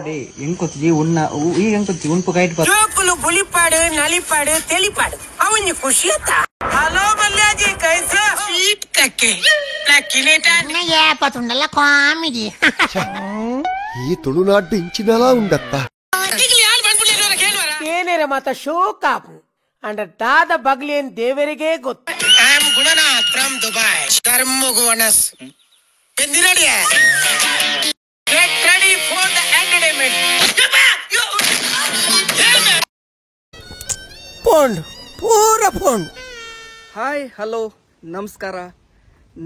டேய் எங்க கொத்தி உன்ன ಈ ಹೆಂಗ್ ಕೊತ್ತಿ ಉನ್ಪು ಕೈಟ್ ಬಾ ಜೋಕುಲು ಬುಲಿಪಾಡು ನಲಿಪಾಡು ತೆಲಿಪಾಡು ಅವನಿ ಖುಷಿಯತ್ತ ಹಲೋ ಮಲ್ಯಾಜಿ ಕೈಸೆ ಸ್ವೀಟ್ ಕಕ್ಕೆ ಲಕ್ಕಿನೇಟಾ ನಯ್ಯ ಪತುಂಡಲ್ಲ ಕಾಮಿಡಿ ಈ ತುಳುನಾಡು ಇಂಚಿನలా ఉండత్తా ಏನೇರ ಮಾತ ಶೋಕಾಪು ಅಂಡ ದಾದ ಬಗ್ಲೇನ್ ದೇವರಿಗೆ ಗೊತ್ತು I am Gunanath from Dubai ಧರ್ಮಗುವನಸ್ ಎಂದಿನಡಿಯ get ready for the entertainment ಪೋಂಡ್ ಪೂರ ಪೋಂಡ್ ಹಾಯ್ ಹಲೋ ನಮಸ್ಕಾರ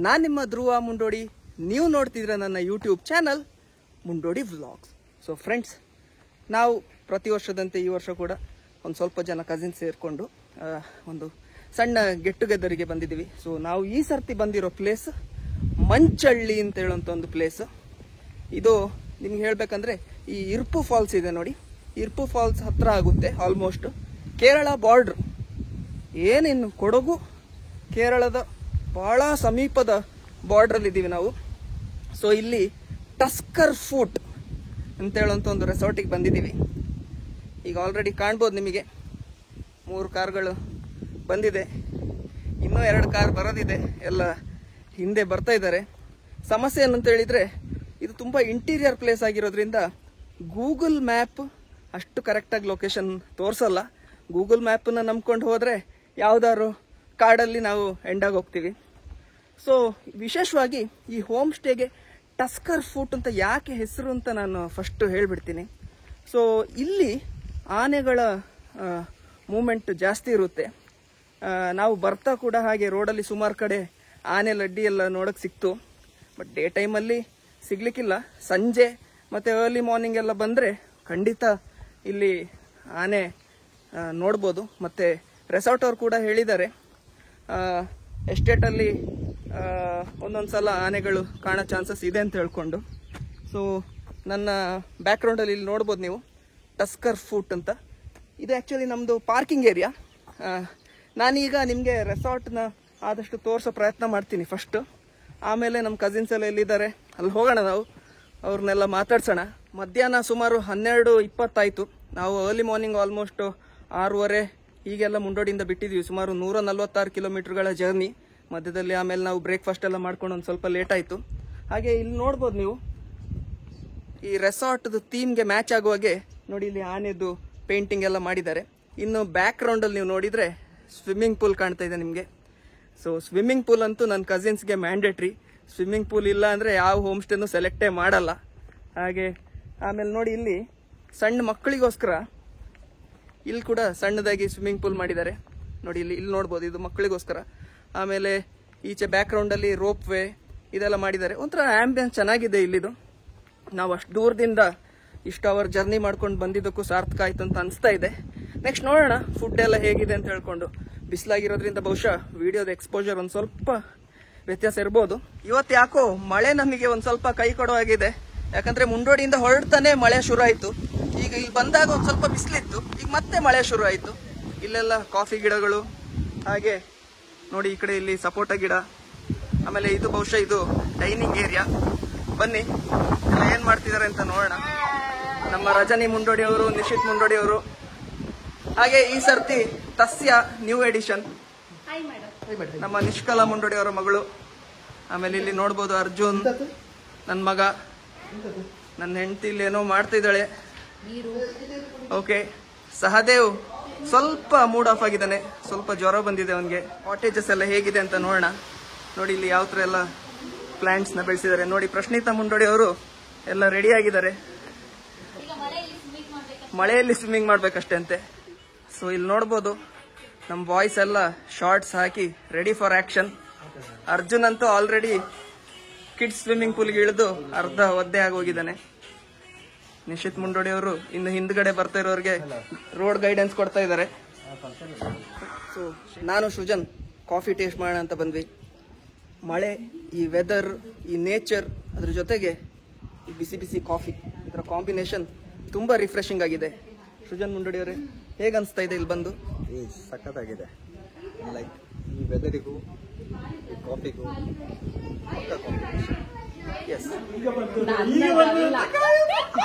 ನಾನು ನಿಮ್ಮ ಧ್ರುವ ಮುಂಡೋಡಿ ನೀವು ನೋಡ್ತಿದ್ರೆ ನನ್ನ YouTube channel Mundodi vlogs. So friends, ನಾವು ಪ್ರತಿ ವರ್ಷದಂತೆ ಈ ವರ್ಷ ಕೂಡ ಒಂದು ಸ್ವಲ್ಪ ಜನ ಕಸಿನ್ಸ್ ಸೇರಿಕೊಂಡು ಒಂದು ಸಣ್ಣ ಗೆಟ್ ಟುಗೆದರಿಗೆ ಬಂದಿದ್ದೀವಿ. ಸೊ ನಾವು ಈ ಸರ್ತಿ ಬಂದಿರೋ ಪ್ಲೇಸ್ ಮಂಚಳ್ಳಿ ಅಂತ ಹೇಳುವಂಥ ಒಂದು ಪ್ಲೇಸ್. ಇದು ನಿಮ್ಗೆ ಹೇಳ್ಬೇಕಂದ್ರೆ ಈ ಇರ್ಪು ಫಾಲ್ಸ್ ಇದೆ ನೋಡಿ, ಇರ್ಪು ಫಾಲ್ಸ್ ಹತ್ರ ಆಗುತ್ತೆ, ಆಲ್ಮೋಸ್ಟ್ ಕೇರಳ ಬಾರ್ಡ್ರ್. ಏನಿನ್ನು ಕೊಡಗು ಕೇರಳದ ಬಹಳ ಸಮೀಪದ ಬಾರ್ಡ್ರಲ್ಲಿ ಇದ್ದೀವಿ ನಾವು. ಸೊ ಇಲ್ಲಿ ಟಸ್ಕರ್ ಫೂಟ್ ಅಂತ ಹೇಳುವಂಥ ಒಂದು ರೆಸಾರ್ಟಿಗೆ ಬಂದಿದ್ದೀವಿ. ಈಗ ಆಲ್ರೆಡಿ ಕಾಣ್ಬೋದು ನಿಮಗೆ 3 ಕಾರ್ಗಳು ಬಂದಿದೆ, ಇನ್ನೂ 2 ಕಾರ್ ಬರೋದಿದೆ, ಎಲ್ಲ ಹಿಂದೆ ಬರ್ತಾ ಇದ್ದಾರೆ. ಸಮಸ್ಯೆ ಏನಂತ ಹೇಳಿದರೆ ಇದು ತುಂಬ ಇಂಟೀರಿಯರ್ ಪ್ಲೇಸ್ ಆಗಿರೋದ್ರಿಂದ ಗೂಗಲ್ ಮ್ಯಾಪ್ ಅಷ್ಟು ಕರೆಕ್ಟಾಗಿ ಲೊಕೇಶನ್ ತೋರಿಸಲ್ಲ. ಗೂಗಲ್ ಮ್ಯಾಪನ್ನು ನಂಬ್ಕೊಂಡು ಹೋದರೆ ಯಾವುದಾದ್ರು ಕಾಡಲ್ಲಿ ನಾವು ಎಂಡಾಗಿ ಹೋಗ್ತೀವಿ. ಸೊ ವಿಶೇಷವಾಗಿ ಈ ಹೋಮ್ ಸ್ಟೇಗೆ ಟಸ್ಕರ್ ಫೂಟ್ ಅಂತ ಯಾಕೆ ಹೆಸರು ಅಂತ ನಾನು ಫಸ್ಟ್ ಹೇಳ್ಬಿಡ್ತೀನಿ. ಸೊ ಇಲ್ಲಿ ಆನೆಗಳ ಮೂಮೆಂಟ್ ಜಾಸ್ತಿ ಇರುತ್ತೆ. ನಾವು ಬರ್ತಾ ಕೂಡ ಹಾಗೆ ರೋಡಲ್ಲಿ ಸುಮಾರು ಕಡೆ ಆನೆ ಲಡ್ಡಿ ಎಲ್ಲ ನೋಡೋಕೆ ಸಿಕ್ತು. ಬಟ್ ಡೇ ಟೈಮಲ್ಲಿ ಸಿಗ್ಲಿಕ್ಕಿಲ್ಲ. ಸಂಜೆ ಮತ್ತು ಅರ್ಲಿ ಮಾರ್ನಿಂಗ್ ಎಲ್ಲ ಬಂದರೆ ಖಂಡಿತ ಇಲ್ಲಿ ಆನೆ ನೋಡ್ಬೋದು. ಮತ್ತು ರೆಸಾರ್ಟ್ ಅವ್ರು ಕೂಡ ಹೇಳಿದ್ದಾರೆ ಎಸ್ಟೇಟಲ್ಲಿ ಒಂದೊಂದು ಸಲ ಆನೆಗಳು ಕಾಣೋ ಚಾನ್ಸಸ್ ಇದೆ ಅಂತ ಹೇಳ್ಕೊಂಡು. ಸೊ ನನ್ನ ಬ್ಯಾಕ್ಗ್ರೌಂಡಲ್ಲಿ ಇಲ್ಲಿ ನೋಡ್ಬೋದು ನೀವು ಟಸ್ಕರ್ ಫೂಟ್ ಅಂತ. ಇದು ಆ್ಯಕ್ಚುಲಿ ನಮ್ಮದು ಪಾರ್ಕಿಂಗ್ ಏರಿಯಾ. ನಾನೀಗ ನಿಮಗೆ ರೆಸಾರ್ಟ್ನ ಆದಷ್ಟು ತೋರಿಸೋ ಪ್ರಯತ್ನ ಮಾಡ್ತೀನಿ ಫಸ್ಟು. ಆಮೇಲೆ ನಮ್ಮ ಕಸಿನ್ಸ್ ಎಲ್ಲ ಎಲ್ಲಿದ್ದಾರೆ ಅಲ್ಲಿ ಹೋಗೋಣ, ನಾವು ಅವ್ರನ್ನೆಲ್ಲ ಮಾತಾಡ್ಸೋಣ. ಮಧ್ಯಾಹ್ನ ಸುಮಾರು 12:20 ಆಯಿತು. ನಾವು ಅರ್ಲಿ ಮಾರ್ನಿಂಗ್ ಆಲ್ಮೋಸ್ಟ್ 6:30 ಹೀಗೆಲ್ಲ ಮುಂಡೋಡಿಯಿಂದ ಬಿಟ್ಟಿದ್ವಿ. ಸುಮಾರು 146 ಕಿಲೋಮೀಟರ್ಗಳ ಜರ್ನಿ ಮಧ್ಯದಲ್ಲಿ. ಆಮೇಲೆ ನಾವು ಬ್ರೇಕ್ಫಾಸ್ಟ್ ಎಲ್ಲ ಮಾಡ್ಕೊಂಡು ಒಂದು ಸ್ವಲ್ಪ ಲೇಟ್ ಆಯಿತು. ಹಾಗೆ ಇಲ್ಲಿ ನೋಡ್ಬೋದು ನೀವು ಈ ರೆಸಾರ್ಟ್ದು ಥೀಮ್ಗೆ ಮ್ಯಾಚ್ ಆಗುವಾಗೆ ನೋಡಿ ಇಲ್ಲಿ ಆನೆದು ಪೇಂಟಿಂಗ್ ಎಲ್ಲ ಮಾಡಿದ್ದಾರೆ. ಇನ್ನು ಬ್ಯಾಕ್ ಗ್ರೌಂಡಲ್ಲಿ ನೀವು ನೋಡಿದರೆ ಸ್ವಿಮ್ಮಿಂಗ್ ಪೂಲ್ ಕಾಣ್ತಾ ಇದೆ ನಿಮಗೆ. ಸೊ ಸ್ವಿಮ್ಮಿಂಗ್ ಪೂಲ್ ಅಂತೂ ನನ್ನ ಕಸಿನ್ಸ್ಗೆ ಮ್ಯಾಂಡೇಟ್ರಿ. ಸ್ವಿಮ್ಮಿಂಗ್ ಪೂಲ್ ಇಲ್ಲ ಅಂದರೆ ಯಾವ ಹೋಮ್ ಸ್ಟೇನೂ ಸೆಲೆಕ್ಟೇ ಮಾಡಲ್ಲ. ಹಾಗೆ ಆಮೇಲೆ ನೋಡಿ ಇಲ್ಲಿ ಸಣ್ಣ ಮಕ್ಕಳಿಗೋಸ್ಕರ ಇಲ್ಲಿ ಕೂಡ ಸಣ್ಣದಾಗಿ ಸ್ವಿಮ್ಮಿಂಗ್ ಪೂಲ್ ಮಾಡಿದ್ದಾರೆ ನೋಡಿ. ಇಲ್ಲಿ ನೋಡ್ಬೋದು, ಇದು ಮಕ್ಕಳಿಗೋಸ್ಕರ. ಆಮೇಲೆ ಈಚೆ ಬ್ಯಾಕ್ ಗ್ರೌಂಡಲ್ಲಿ ರೋಪ್ ವೇ ಇದೆಲ್ಲ ಮಾಡಿದ್ದಾರೆ. ಒಂಥರ ಆಂಬಿಯನ್ಸ್ ಚೆನ್ನಾಗಿದೆ ಇಲ್ಲಿದು. ನಾವು ಅಷ್ಟು ದೂರದಿಂದ ಇಷ್ಟು ಅವರ್ ಜರ್ನಿ ಮಾಡ್ಕೊಂಡು ಬಂದಿದ್ದಕ್ಕೂ ಸಾರ್ಥಕ ಆಯ್ತು ಅಂತ ಅನಿಸ್ತಾ ಇದೆ. ನೆಕ್ಸ್ಟ್ ನೋಡೋಣ ಫುಡ್ ಎಲ್ಲ ಹೇಗಿದೆ ಅಂತ ಹೇಳ್ಕೊಂಡು. ಬಿಸಿಲಾಗಿರೋದ್ರಿಂದ ಬಹುಶಃ ವಿಡಿಯೋದ ಎಕ್ಸ್ಪೋಜರ್ ಒಂದು ಸ್ವಲ್ಪ ವ್ಯತ್ಯಾಸ ಇರ್ಬೋದು. ಇವತ್ತು ಯಾಕೋ ಮಳೆ ನಮಗೆ ಒಂದು ಸ್ವಲ್ಪ ಕೈ ಕೊಡೋ ಆಗಿದೆ. ಯಾಕಂದ್ರೆ ಮುಂಡೋಡಿಯಿಂದ ಹೊರಡ್ತಾನೆ ಮಳೆ ಶುರು ಆಯಿತು. ಈಗ ಇಲ್ಲಿ ಬಂದಾಗ ಒಂದು ಸ್ವಲ್ಪ ಬಿಸಿಲಿತ್ತು, ಈಗ ಮತ್ತೆ ಮಳೆ ಶುರು ಆಯಿತು. ಇಲ್ಲೆಲ್ಲ ಕಾಫಿ ಗಿಡಗಳು, ಹಾಗೆ ನೋಡಿ ಈ ಕಡೆ ಇಲ್ಲಿ ಸಪೋಟ ಗಿಡ. ಆಮೇಲೆ ಇದು ಬಹುಶಃ ಇದು ಡೈನಿಂಗ್ ಏರಿಯಾ. ಬನ್ನಿ ಎಲ್ಲ ಏನು ಮಾಡ್ತಿದ್ದಾರೆ ಅಂತ ನೋಡೋಣ. ನಮ್ಮ ರಜನಿ ಮುಂಡೋಡಿ ಅವರು, ನಿಶಿತ್ ಮುಂಡೋಡಿ ಅವರು, ಹಾಗೆ ಈ ಸರ್ತಿ ತಸ್ಯ ನ್ಯೂ ಎಡಿಷನ್ ನಮ್ಮ ನಿಷ್ಕಲಾ ಮುಂಡೋಡಿ ಅವರ ಮಗಳು. ಆಮೇಲೆ ಇಲ್ಲಿ ನೋಡ್ಬೋದು ಅರ್ಜುನ್ ನನ್ನ ಮಗ, ನನ್ನ ಹೆಂಡತಿ ಇಲ್ಲಿ ಏನೋ ಮಾಡ್ತಿದ್ದಾಳೆ. ಓಕೆ, ಸಹದೇವ್ ಸ್ವಲ್ಪ ಮೂಡ್ ಆಫ್ ಆಗಿದ್ದಾನೆ, ಸ್ವಲ್ಪ ಜ್ವರ ಬಂದಿದೆ ಅವನಿಗೆ. ಕಾಟೇಜಸ್ ಎಲ್ಲ ಹೇಗಿದೆ ಅಂತ ನೋಡೋಣ. ನೋಡಿ ಇಲ್ಲಿ ಯಾವ ಥರ ಎಲ್ಲ ಪ್ಲಾಂಟ್ಸ್ನ ಬೆಳೆಸಿದ್ದಾರೆ ನೋಡಿ. ಪ್ರಶ್ನಿತಾ ಮುಂಡೋಡಿ ಅವರು ಎಲ್ಲ ರೆಡಿ ಆಗಿದ್ದಾರೆ, ಮಳೆಯಲ್ಲಿ ಸ್ವಿಮ್ಮಿಂಗ್ ಮಾಡ್ಬೇಕಷ್ಟೇ ಅಂತೆ. ಸೊ ಇಲ್ಲಿ ನೋಡ್ಬೋದು ನಮ್ಮ ಬಾಯ್ಸ್ ಎಲ್ಲ shorts hockey ready for action. Arjun ಅಂತೂ ಆಲ್ರೆಡಿ ಕಿಡ್ಸ್ ಸ್ವಿಮ್ಮಿಂಗ್ ಪೂಲ್ಗೆ ಇಳಿದು ಅರ್ಧ ಒದ್ದೆ ಆಗೋಗಿದ್ದಾನೆ. ನಿಶಿತ್ ಮುಂಡೋಡಿ ಅವರು ಇನ್ನು ಹಿಂದ್ಗಡೆ ಬರ್ತಾ ಇರೋರಿಗೆ ರೋಡ್ ಗೈಡೆನ್ಸ್ ಕೊಡ್ತಾ ಇದ್ದಾರೆ. ಸೊ ನಾನು ಸೃಜನ್ ಕಾಫಿ ಟೇಸ್ಟ್ ಮಾಡೋಣ ಅಂತ ಬಂದ್ವಿ. ಮಳೆ, ಈ ವೆದರ್, ಈ ನೇಚರ್, ಅದ್ರ ಜೊತೆಗೆ ಈ ಬಿಸಿ ಬಿಸಿ ಕಾಫಿ, ಇದರ ಕಾಂಬಿನೇಷನ್ ತುಂಬ ರಿಫ್ರೆಶಿಂಗ್ ಆಗಿದೆ. ಸೃಜನ್ ಮುಂಡೋಡಿ ಅವರೇ, ಹೇಗೆ ಅನಿಸ್ತಾ ಇದೆ ಇಲ್ಲಿ ಬಂದು? ಸಖತ್ತಾಗಿದೆ. ಲೈಕ್ ಈ ವೆದರಿಗೂ ಈ ಕಾಫಿಗೂ ಎಸ್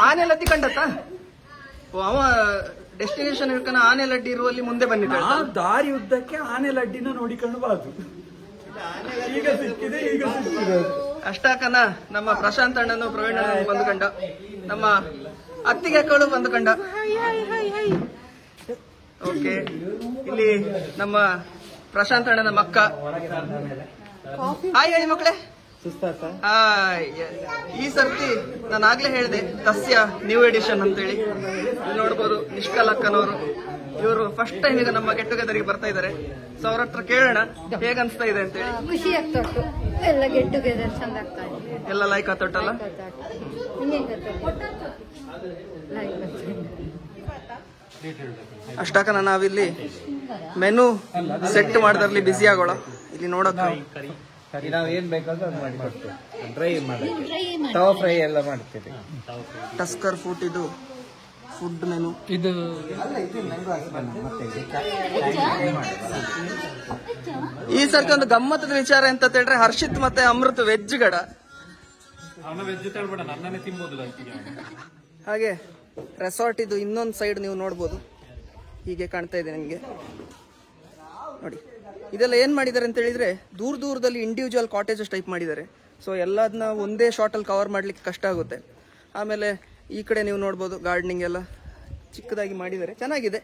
ಆನೆ ಲದ್ದಿ ಕಂಡತ್ತ ಅವ ಡೆಸ್ಟಿನೇಷನ್ ಇರ್ಕನ ಆನೆ ಲಡ್ಡಿ ಇರುವಲ್ಲಿ ಮುಂದೆ ಬಂದಿದ್ದ ಆ ದಾರಿ ಉದ್ದಕ್ಕೆ ಆನೆ ಲಡ್ಡಿನ ನೋಡಿಕೊಂಡು ಬಾದು. ಈಗ ಸಿಕ್ಕಿದೆ, ಈಗ ಸಿಕ್ಕಿದೆ. ಅಷ್ಟಾಕನ ನಮ್ಮ ಪ್ರಶಾಂತ್ ಅಣ್ಣನು ಪ್ರವೀಣ್ ಅಣ್ಣನು ಬಂದುಕೊಂಡ, ನಮ್ಮ ಅತ್ತಿಗೆ ಅಕ್ಕಳು ಬಂದುಕೊಂಡ. ಓಕೆ, ಇಲ್ಲಿ ನಮ್ಮ ಪ್ರಶಾಂತ್ ಅಣ್ಣನ ಮಕ್ಕ. ಹಾಯ್ ಹೇಳಿ ಮಕ್ಕಳೇ. ಈ ಸರ್ತಿ ನಾನು ಆಗ್ಲೇ ಹೇಳಿದೆ ತಸ್ಯ ನ್ಯೂ ಎಡಿಷನ್ ಅಂತೇಳಿ. ಇಲ್ಲಿ ನೋಡ್ಬೋದು ನಿಷ್ಕಲ್ ಅಕ್ಕನವರು, ಇವರು ಫಸ್ಟ್ ಟೈಮ್ ಈಗ ನಮ್ಮ ಗೆಟ್ ಟುಗೆದರ್ಗೆ ಬರ್ತಾ ಇದ್ದಾರೆ. ಸೊ ಅವ್ರ ಹತ್ರ ಕೇಳೋಣ ಹೇಗ ಅನ್ಸ್ತಾ ಇದೆ ಅಂತೇಳಿ. ಖುಷಿ ಆಗ್ತಾ ಉಂಟು, ಎಲ್ಲ ಗೆಟ್ ಟುಗೆದರ್ ಚಂದ ಆಗ್ತಾ ಇದೆ, ಎಲ್ಲ ಲೈಕ್ ಆತೊಟ್ಟಲ್ಲ. ಅಷ್ಟಾಕನ ನಾವಿಲ್ಲಿ ಮೆನು ಸೆಟ್ ಮಾಡ್ದಾರ್ಲಿ ಬಿಸಿ ಆಗೋಳ. ಇಲ್ಲಿ ನೋಡಕ್ ನಾವ್ ಏನ್ ಬೇಕಾದ್ರೂ ಅದು ಮಾಡಿ ಕೊಡ್ತೇವೆ. ಡ್ರೈ ಮಾಡಕ್ಕೆ ತವಾ ಫ್ರೈ ಎಲ್ಲ ಮಾಡ್ತೇವೆ. ಟಸ್ಕರ್ ಫುಡ್ ಇದು ಫುಡ್ ಮೆನು. ಇದು ಈ ಸರ್ತಿ ಒಂದು ಗಮ್ಮತ್ತದ ವಿಚಾರ ಅಂತ ಹೇಳಿದ್ರೆ ಹರ್ಷಿತ್ ಮತ್ತೆ ಅಮೃತ್ ವೆಜ್ ಗಡ. ಹಾಗೆ ರೆಸಾರ್ಟ್ ಇದು ಇನ್ನೊಂದು ಸೈಡ್ ನೀವು ನೋಡ್ಬೋದು, ಹೀಗೆ ಕಾಣ್ತಾ ಇದೆ ನಿಮಗೆ ನೋಡಿ. ಇದೆಲ್ಲ ಏನ್ ಮಾಡಿದ್ದಾರೆ ಅಂತ ಹೇಳಿದ್ರೆ ದೂರ ದೂರದಲ್ಲಿ ಇಂಡಿವಿಜುವಲ್ ಕಾಟೇಜಸ್ ಟೈಪ್ ಮಾಡಿದ್ದಾರೆ. ಸೊ ಎಲ್ಲದನ್ನ ಒಂದೇ ಶಾರ್ಟ್ ಅಲ್ಲಿ ಕವರ್ ಮಾಡ್ಲಿಕ್ಕೆ ಕಷ್ಟ ಆಗುತ್ತೆ. ಆಮೇಲೆ ಈ ಕಡೆ ನೀವು ನೋಡ್ಬೋದು ಗಾರ್ಡನಿಂಗ್ ಎಲ್ಲ ಚಿಕ್ಕದಾಗಿ ಮಾಡಿದ್ದಾರೆ, ಚೆನ್ನಾಗಿದೆ.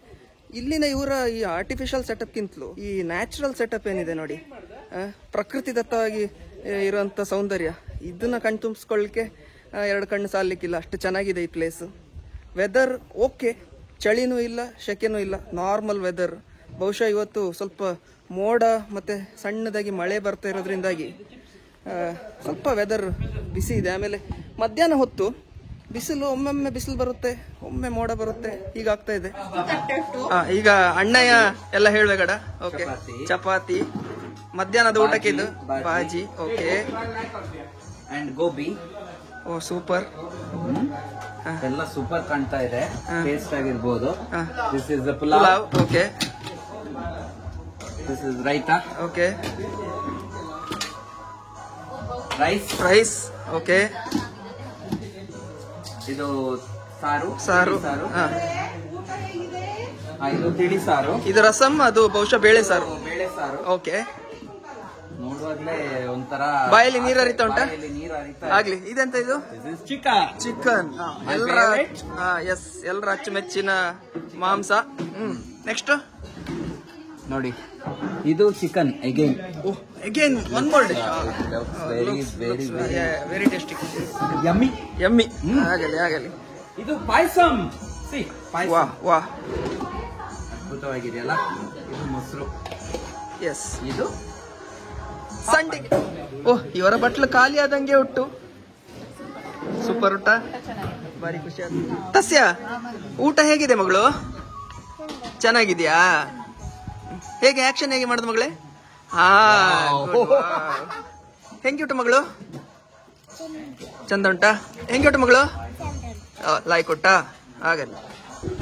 ಇಲ್ಲಿನ ಇವರ ಈ ಆರ್ಟಿಫಿಷಿಯಲ್ ಸೆಟಪ್ಗಿಂತಲೂ ಈ ನ್ಯಾಚುರಲ್ ಸೆಟಪ್ ಏನಿದೆ ನೋಡಿ, ಪ್ರಕೃತಿದತ್ತವಾಗಿ ಇರುವಂತ ಸೌಂದರ್ಯ, ಇದನ್ನ ಕಣ್ತುಂಬಿಸ್ಕೊಳ್ಳಿಕ್ಕೆ ಎರಡು ಕಣ್ಣು ಸಾಲಿಕ್ಕಿಲ್ಲ, ಅಷ್ಟು ಚೆನ್ನಾಗಿದೆ ಈ ಪ್ಲೇಸ್. ವೆದರ್ ಓಕೆ, ಚಳಿನೂ ಇಲ್ಲ ಶೆಕೆನೂ ಇಲ್ಲ, ನಾರ್ಮಲ್ ವೆದರ್. ಬಹುಶಃ ಇವತ್ತು ಸ್ವಲ್ಪ ಮೋಡ ಮತ್ತೆ ಸಣ್ಣದಾಗಿ ಮಳೆ ಬರ್ತಾ ಇರೋದ್ರಿಂದಾಗಿ ಸ್ವಲ್ಪ ವೆದರ್ ಬಿಸಿ ಇದೆ. ಆಮೇಲೆ ಮಧ್ಯಾಹ್ನ ಹೊತ್ತು ಬಿಸಿಲು, ಒಮ್ಮೊಮ್ಮೆ ಬಿಸಿಲು ಬರುತ್ತೆ, ಒಮ್ಮೆ ಮೋಡ ಬರುತ್ತೆ, ಹೀಗಾಗ್ತಾ ಇದೆ. ಈಗ ಅಣ್ಣಯ್ಯ ಎಲ್ಲ ಹೇಳ್ಬೇಕಡ. ಓಕೆ, ಚಪಾತಿ ಮಧ್ಯಾಹ್ನದ ಊಟಕ್ಕೆ ಇದು ಬಾಜಿ. ಓಕೆ, ಅಂಡ್ ಗೋಬಿ. ಓ ಸೂಪರ್, ಎಲ್ಲ ಸೂಪರ್ ಕಾಣ್ತಾ ಇದೆ, ಟೇಸ್ಟ್ ಆಗಿರ್ಬೋದು. This is pulao. Okay, this is raita. Okay, rice. Okay, ಇದು ಸಾರು. ಸಾರು. ಇದು ತಿಳಿ ಸಾರು. ಇದು ರಸಂ, ಅದು ಬಹುಶಃ ಬೇಳೆ ಸಾರು. ಬೇಳೆ ಸಾರು. ಓಕೆ, ನೋಡುವಾಗ್ಲೇ ಒಂಥರ ಬಾಯಲ್ಲಿ ನೀರು ಹರಿತಾ ಉಂಟಾ? ನೀರು ಹರಿತಾ ಆಗ್ಲಿ. ಇದೆಂತ ಇದು? ಚಿಕನ್. ಎಲ್ಲರ ಅಚ್ಚುಮೆಚ್ಚಿನ ಮಾಂಸ. ನೆಕ್ಸ್ಟ್ ನೋಡಿ, ಇದು chicken again one more dish. Very tasty, yummy. ಆಗಲಿ. ಇದು ಪಾಯಸಂ. ವಾ ವಾ, ಅದ್ಭುತವಾಗಿದೆಯಲ್ಲ. ಇದು ಮೊಸರು. ಎಸ್, ಇದು ಸಂಡಿಗೆ. ಓಹ್, ಇವರ ಬಟ್ಲು ಖಾಲಿ ಆದಂಗೆ ಉಂಟು. ಸೂಪರ್ ಊಟ, ಬಾರಿ ಖುಷಿ ಆಯ್ತು. ತಸ್ಯ, ಊಟ ಹೇಗಿದೆ ಮಗಳು? ಚೆನ್ನಾಗಿದ್ಯಾ? ಹೇಗೆ ಆಕ್ಷನ್ ಹೇಗೆ ಮಾಡುದು ಮಗಳೇ? ಹೆಂಗೆ ಉಂಟು ಮಗಳು? ಚಂದ ಉಂಟಾ? ಹೆಂಗೆ ಉಂಟು ಮಗಳು? ಲೈಕ್ ಉಂಟಾ? ಆಗಲ್ಲ.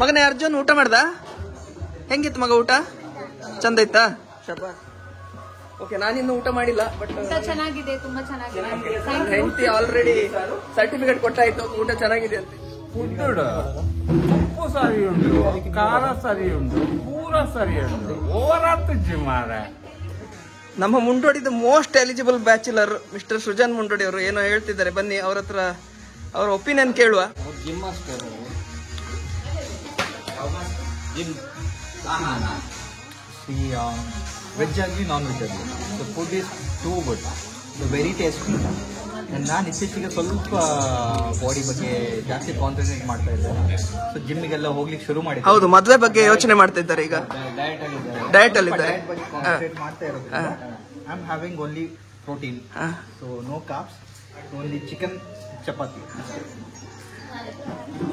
ಮಗನೇ ಅರ್ಜುನ್ ಊಟ ಮಾಡ್ದ? ಹೆಂಗಿತ್ತು ಮಗ ಊಟ? ಚಂದ ಇತ್ತಾ? ಶಬಾಷ್. ಓಕೆ, ನಾನಿನ್ನು ಊಟ ಮಾಡಿಲ್ಲ, ಬಟ್ ಚೆನ್ನಾಗಿದೆ, ತುಂಬಾ ಚೆನ್ನಾಗಿದೆ. ಹೆಂಡತಿ ಆಲ್ರೆಡಿ ಸರ್ಟಿಫಿಕೇಟ್ ಕೊಟ್ಟಾಯ್ತು, ಊಟ ಚೆನ್ನಾಗಿದೆ ಅಂತ. ಉಪ್ಪು ಸರಿ ಉಂಟು, ಖಾರ ಸರಿ ಉಂಟು, ಪೂರ ಸರಿ ಉಂಟು, ಓವರಾತು ಮಾರ. ನಮ್ಮ ಮುಂಡೋಡಿದ most eligible bachelor mister Srujan Mundodi ಅವರು ಏನೋ ಹೇಳ್ತಿದ್ದಾರೆ, ಬನ್ನಿ ಅವ್ರ ಹತ್ರ ಅವ್ರ ಒಪಿನಿಯನ್ ಕೇಳುವ. Gym master. ವೆಜ್ ಆಗಲಿ ನಾನ್ ವೆಜ್ ಆಗಲಿ, the food is too good, very tasty. ನಾನು ಇತ್ತೀಚೆಗೆ ಸ್ವಲ್ಪ ಬಾಡಿ ಬಗ್ಗೆ ಜಾಸ್ತಿ ಕಾನ್ಸಂಟ್ರೇಟ್ ಮಾಡ್ತಾ ಇದ್ದೇನೆ. ಸೊ ಜಿಮ್ಮಿಗೆಲ್ಲ ಹೋಗ್ಲಿಕ್ಕೆ ಶುರು ಮಾಡಿದ್ದೆ. ಹೌದು, ಮದ್ವೆ ಬಗ್ಗೆ ಯೋಚನೆ ಮಾಡ್ತಾ ಇದ್ದಾರೆ ಈಗ, ಡಯಟ್ ಅಲ್ಲಿ ಇದ್ದಾರೆ. ಮಾಡ್ತಾ ಇರೋದು. I am having only protein, so no carbs, only chicken, chapati.